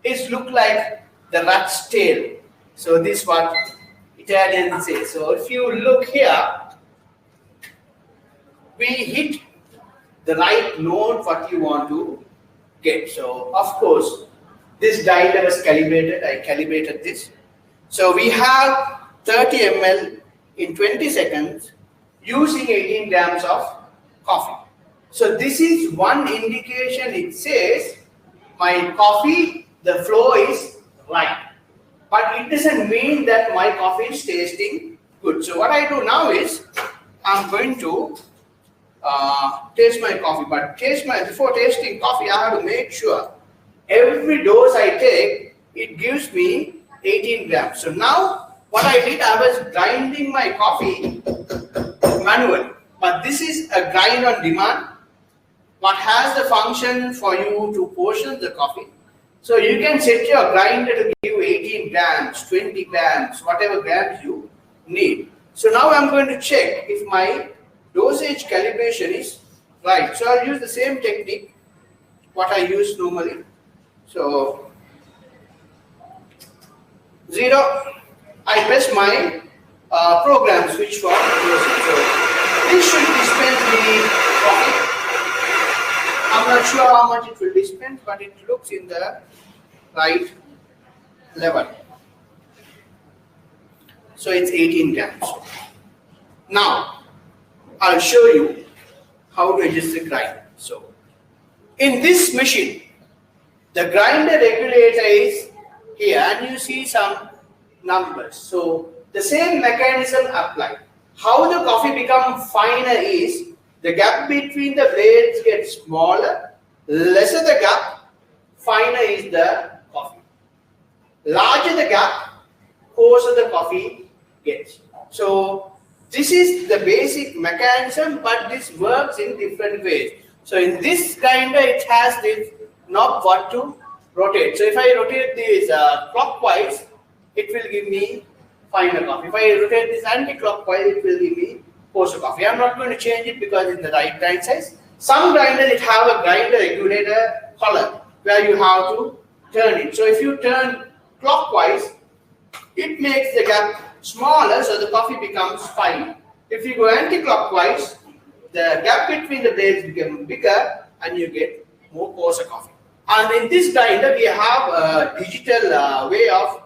it look like the rat's tail. So this is what Italians say. So if you look here, we hit the right note what you want to get. So of course, this dial was calibrated. I calibrated this. So we have 30 ml in 20 seconds using 18 grams of coffee. So this is one indication. It says my coffee, the flow is right. But it doesn't mean that my coffee is tasting good. So what I do now is I'm going to taste my coffee. But before tasting coffee, I have to make sure every dose I take, it gives me 18 grams. So now what I did, I was grinding my coffee manually. But this is a grind on demand, what has the function for you to portion the coffee. So you can set your grinder to give 18 grams, 20 grams, whatever grams you need. So now I'm going to check if my dosage calibration is right. So I'll use the same technique what I use normally. So 0, I press my program switch for dosage. So this should dispense the coffee. I'm not sure how much it will dispense, but it looks in the right level. So it's 18 grams. Now I'll show you how to adjust the grinder. So in this machine, the grinder regulator is here, and you see some numbers. So the same mechanism applied. How the coffee becomes finer is the gap between the blades gets smaller, lesser the gap, finer is the coffee. Larger the gap, coarser the coffee gets. So this is the basic mechanism, but this works in different ways. So in this grinder, it has this knob what to rotate. So if I rotate this clockwise, it will give me finer coffee. If I rotate this anti-clockwise, it will give me coarser coffee. I'm not going to change it because it's the right grind size. Some grinders it have a grinder regulator collar where you have to turn it. So if you turn clockwise, it makes the gap smaller, so the coffee becomes finer. If you go anti-clockwise, the gap between the blades becomes bigger and you get more coarser coffee. And in this grinder, we have a digital way of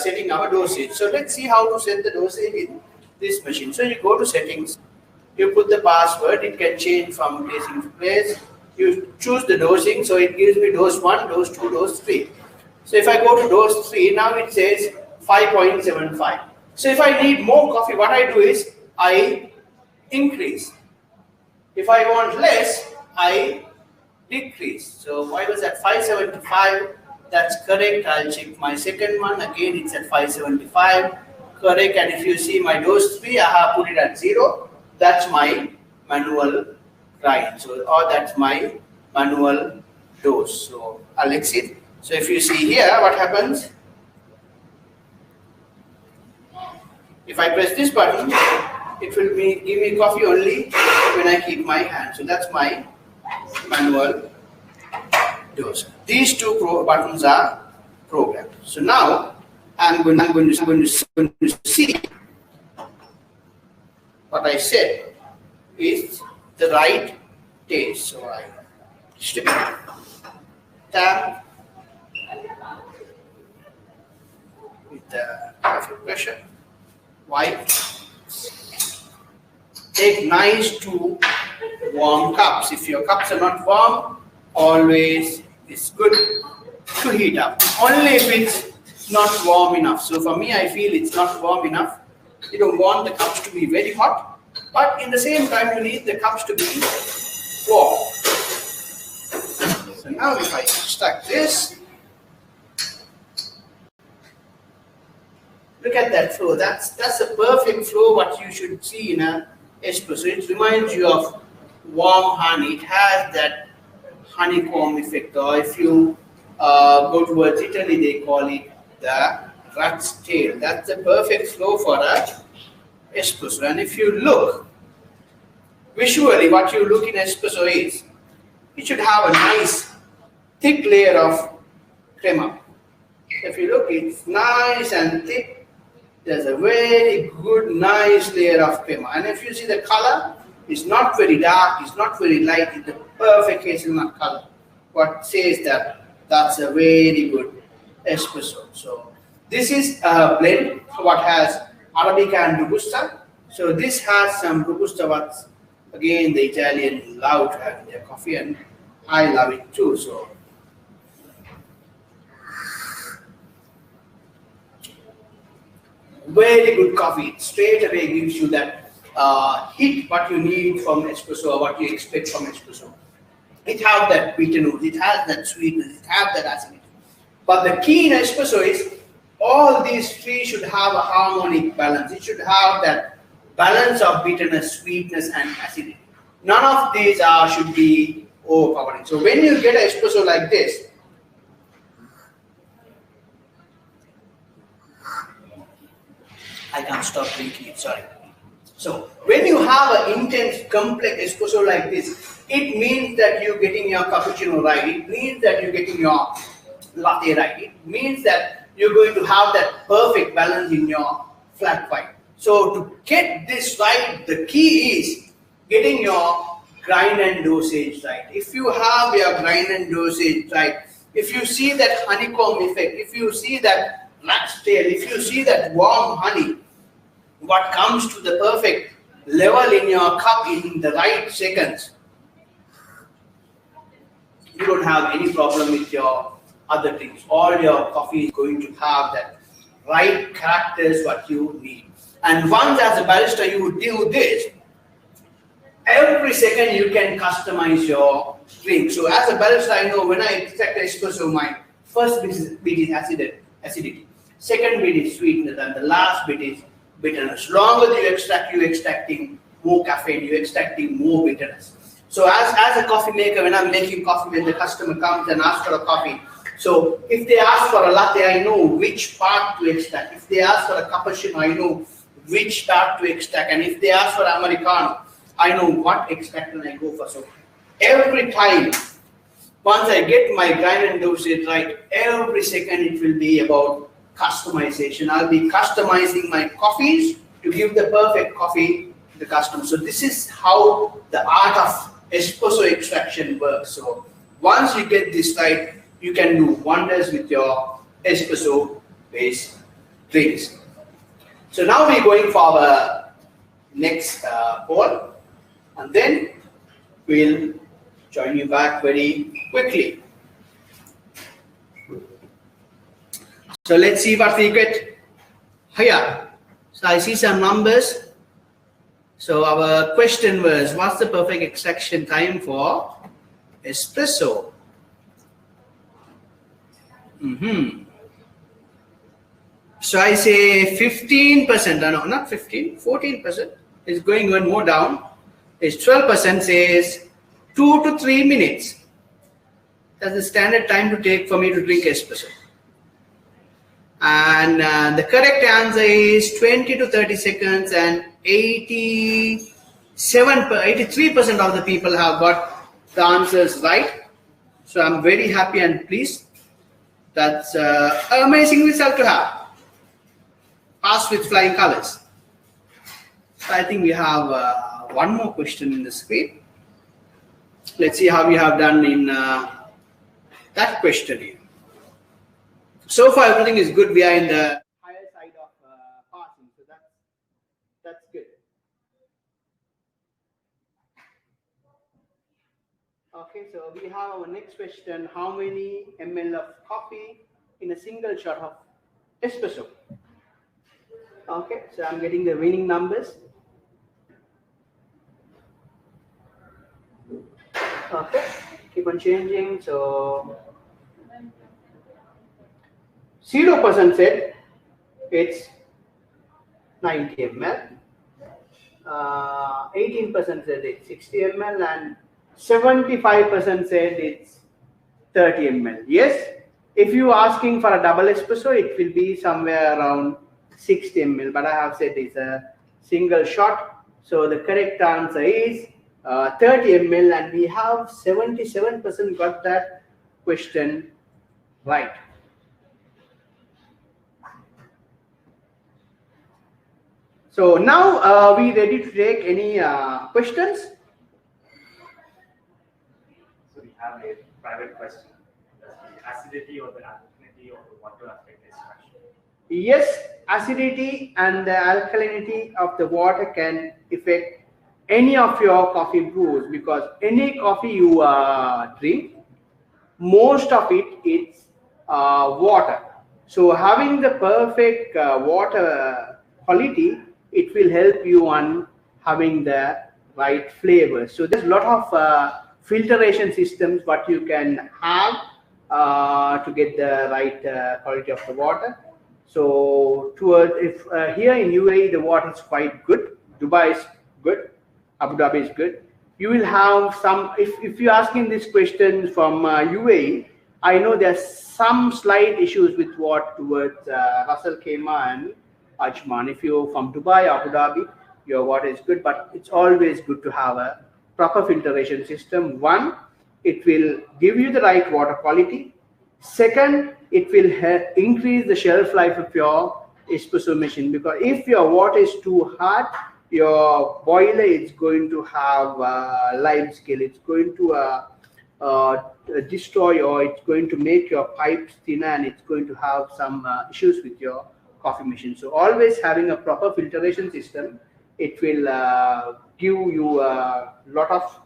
setting our dosage. So let's see how to set the dosage in this machine. So you go to settings, you put the password, it can change from placing to place. You choose the dosing, so it gives me dose 1, dose 2, dose 3. So if I go to dose 3, now it says 5.75. So if I need more coffee, what I do is I increase. If I want less, I decrease. So I was at 575. That's correct. I'll check my second one. Again, it's at 575. Correct. And if you see my dose 3, I have put it at 0. That's my manual grind. So, or that's my manual dose. So I'll exit. So if you see here, what happens? If I press this button, it will give me coffee only when I keep my hand. So that's my manual dose. These two buttons are programmed. So now I'm going to see what I said is the right taste. So I strip it, tap with the coffee pressure, wipe. Take nice to warm cups. If your cups are not warm, always it's good to heat up. Only if it's not warm enough. So for me, I feel it's not warm enough. You don't want the cups to be very hot, but in the same time, you need the cups to be warm. So now if I stack this, look at that flow. That's a perfect flow what you should see in a espresso. It reminds you of warm honey. It has that honeycomb effect. Or if you go towards Italy, they call it the rat's tail. That's the perfect flow for a espresso. And if you look visually, what you look in espresso is it should have a nice thick layer of crema. If you look, it's nice and thick. There's a very good, nice layer of crema. And if you see the color, it's not very dark, it's not very light, it's the perfect hazelnut color. What says that that's a very good espresso. So this is a blend what has Arabica and Robusta. So this has some Robusta, what again the Italians love to have in their coffee, and I love it too. So very good coffee. It straight away gives you that hit what you need from espresso or what you expect from espresso. It has that bitterness, it has that sweetness, it has that acidity. But the key in espresso is all these three should have a harmonic balance. It should have that balance of bitterness, sweetness, and acidity. None of these should be overpowering. So when you get an espresso like this, I can't stop drinking it, sorry. So when you have an intense, complex espresso like this, it means that you're getting your cappuccino right. It means that you're getting your latte right. It means that you're going to have that perfect balance in your flat white. So to get this right, the key is getting your grind and dosage right. If you have your grind and dosage right, if you see that honeycomb effect, if you see that rat's tail, if you see that warm honey, what comes to the perfect level in your cup in the right seconds, you don't have any problem with your other drinks. All your coffee is going to have that right characters what you need. And once as a barista you do this, every second you can customize your drink. So as a barista, I know when I extract espresso, my first bit is acidity, second bit is sweetness, and the last bit is bitterness. Longer you extract, you're extracting more caffeine, you're extracting more bitterness. So as a coffee maker, when I'm making coffee, when the customer comes and asks for a coffee, so if they ask for a latte, I know which part to extract. If they ask for a cappuccino, I know which part to extract. And if they ask for Americano, I know what extraction I go for. So every time, once I get my grind and dosage right, every second it will be about customization. I'll be customizing my coffees to give the perfect coffee to the customer. So this is how the art of espresso extraction works. So once you get this right, you can do wonders with your espresso based drinks. So now we're going for our next poll, and then we'll join you back very quickly. So let's see what we get here. So I see some numbers. So our question was, what's the perfect extraction time for espresso? So I say 15%, no, not 15, 14% is going one more down. Is 12% says 2 to 3 minutes. That's the standard time to take for me to drink espresso. And the correct answer is 20 to 30 seconds, and 83% of the people have got the answers right. So I'm very happy and pleased. That's an amazing result to have. Pass with flying colors. So I think we have one more question in the screen. Let's see how we have done in that question here. So far everything is good. We are in the higher side of passing, so that's good. Okay, so we have our next question. How many ml of coffee in a single shot of espresso? Okay, so I'm getting the winning numbers. Okay, keep on changing. So 0% said it's 90 ml. 18% said it's 60 ml, and 75% said it's 30 ml. Yes, if you are asking for a double espresso, it will be somewhere around 60 ml, but I have said it's a single shot. So the correct answer is 30 ml, and we have 77% got that question right. So now are we ready to take any questions? So we have a private question. Does the acidity or the alkalinity of the water affect extraction? Yes, acidity and the alkalinity of the water can affect any of your coffee brews, because any coffee you drink, most of it is water. So having the perfect water quality, it will help you on having the right flavor. So there's a lot of filtration systems what you can have to get the right quality of the water. So towards, if here in UAE the water is quite good, Dubai is good, Abu Dhabi is good. You will have some, if you're asking this question from UAE, I know there's some slight issues with towards Russell Kema and Ajman. If you're from Dubai, Abu Dhabi, your water is good, but it's always good to have a proper filtration system. One, it will give you the right water quality. Second, it will increase the shelf life of your espresso machine, because if your water is too hot, your boiler is going to have lime scale. It's going to destroy, or it's going to make your pipes thinner, and it's going to have some issues with your coffee machine. So always having a proper filtration system, it will give you a lot of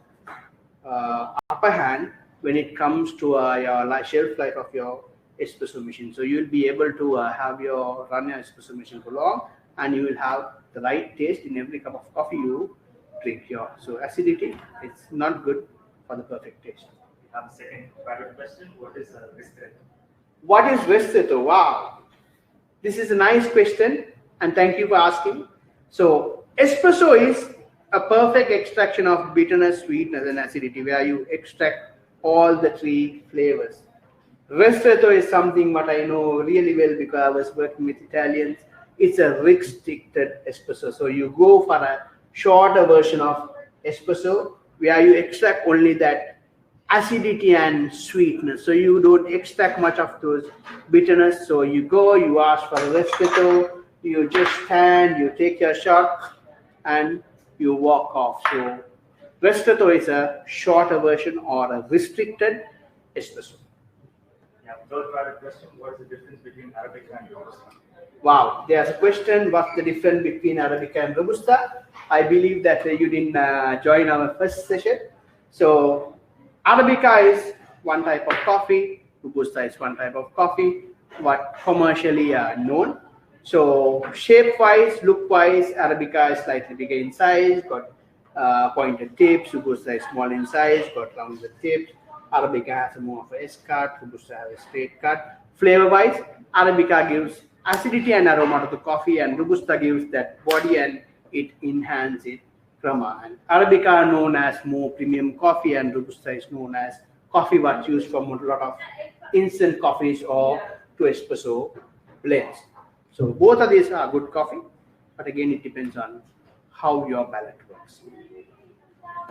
upper hand when it comes to your shelf life of your espresso machine. So you'll be able to run your espresso machine for long, and you will have the right taste in every cup of coffee you drink here. So acidity, it's not good for the perfect taste. We have a second private question. What is ristretto? What is ristretto? Wow, this is a nice question, and thank you for asking. So espresso is a perfect extraction of bitterness, sweetness, and acidity, where you extract all the three flavors. Ristretto is something what I know really well because I was working with Italians. It's a restricted espresso. So you go for a shorter version of espresso where you extract only that acidity and sweetness. So you don't extract much of those bitterness. So you go, you ask for a ristretto, you just stand, you take your shot, and you walk off. So ristretto is a shorter version or a restricted espresso. Yeah, third private question. What is the difference between Arabica and Robusta? Wow, there's a question, what's the difference between Arabica and Robusta? I believe that you didn't join our first session. So Arabica is one type of coffee, Robusta is one type of coffee, what commercially known. So shape-wise, look-wise, Arabica is slightly bigger in size, got pointed tips. Robusta is small in size, got rounded tips. Arabica has more of a S-cut, Robusta has a straight cut. Flavor-wise, Arabica gives acidity and aroma to the coffee, and Robusta gives that body and it enhances it crema. And Arabica are known as more premium coffee, and Robusta is known as coffee what's used from a lot of instant coffees or to espresso blends. So both of these are good coffee, but again it depends on how your palate works.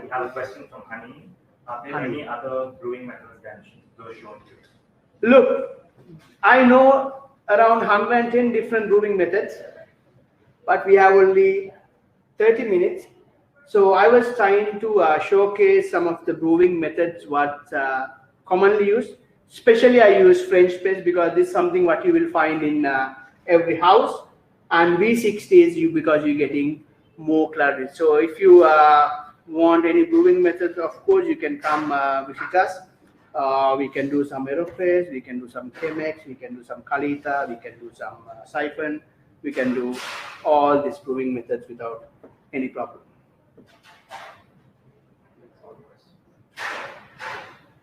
We have a question from Honey. Are there any other brewing methods than those shown here? Look, I know around 110 different brewing methods, but we have only 30 minutes. So I was trying to showcase some of the brewing methods what commonly used. Especially I use French press because this is something what you will find in every house, and V60 is because you're getting more clarity. So if you want any brewing methods, of course you can come visit us. We can do some AeroPress, we can do some Chemex, we can do some Kalita, we can do some siphon, we can do all these brewing methods without any problem.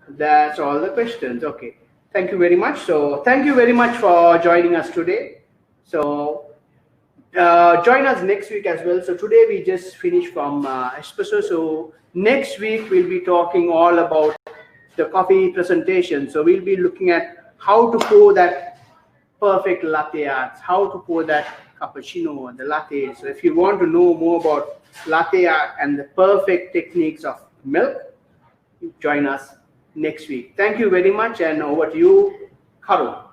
That's all the questions. Okay, thank you very much. So thank you very much for joining us today. So join us next week as well. So today we just finished from espresso. So next week we'll be talking all about the coffee presentation. So we'll be looking at how to pour that perfect latte art, how to pour that cappuccino and the latte. So if you want to know more about latte art and the perfect techniques of milk, join us next week. Thank you very much, and over to you, Karun.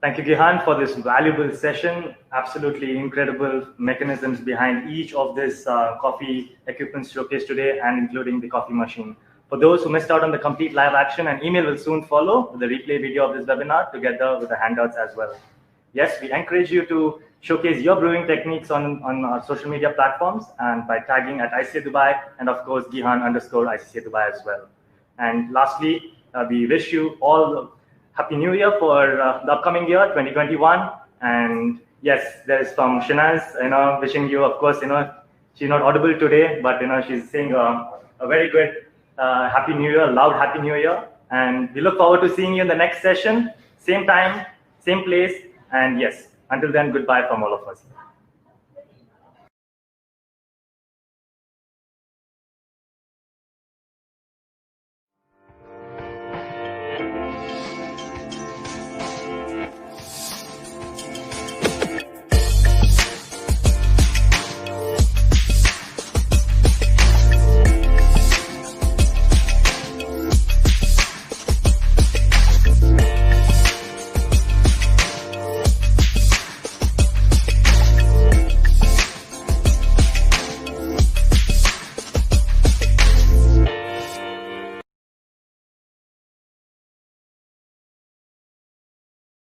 Thank you, Gihan, for this valuable session. Absolutely incredible mechanisms behind each of this coffee equipment showcased today, and including the coffee machine. For those who missed out on the complete live action, an email will soon follow with the replay video of this webinar together with the handouts as well. Yes, we encourage you to showcase your brewing techniques on our social media platforms and by tagging at ICCA Dubai, and of course Gihan_ICCA Dubai as well. And lastly, we wish you all Happy New Year for the upcoming year, 2021. And yes, there is from Shanaz, wishing you, of course, she's not audible today, but, she's saying a very good Happy New Year, loud Happy New Year. And we look forward to seeing you in the next session, same time, same place. And yes, Until then, goodbye from all of us.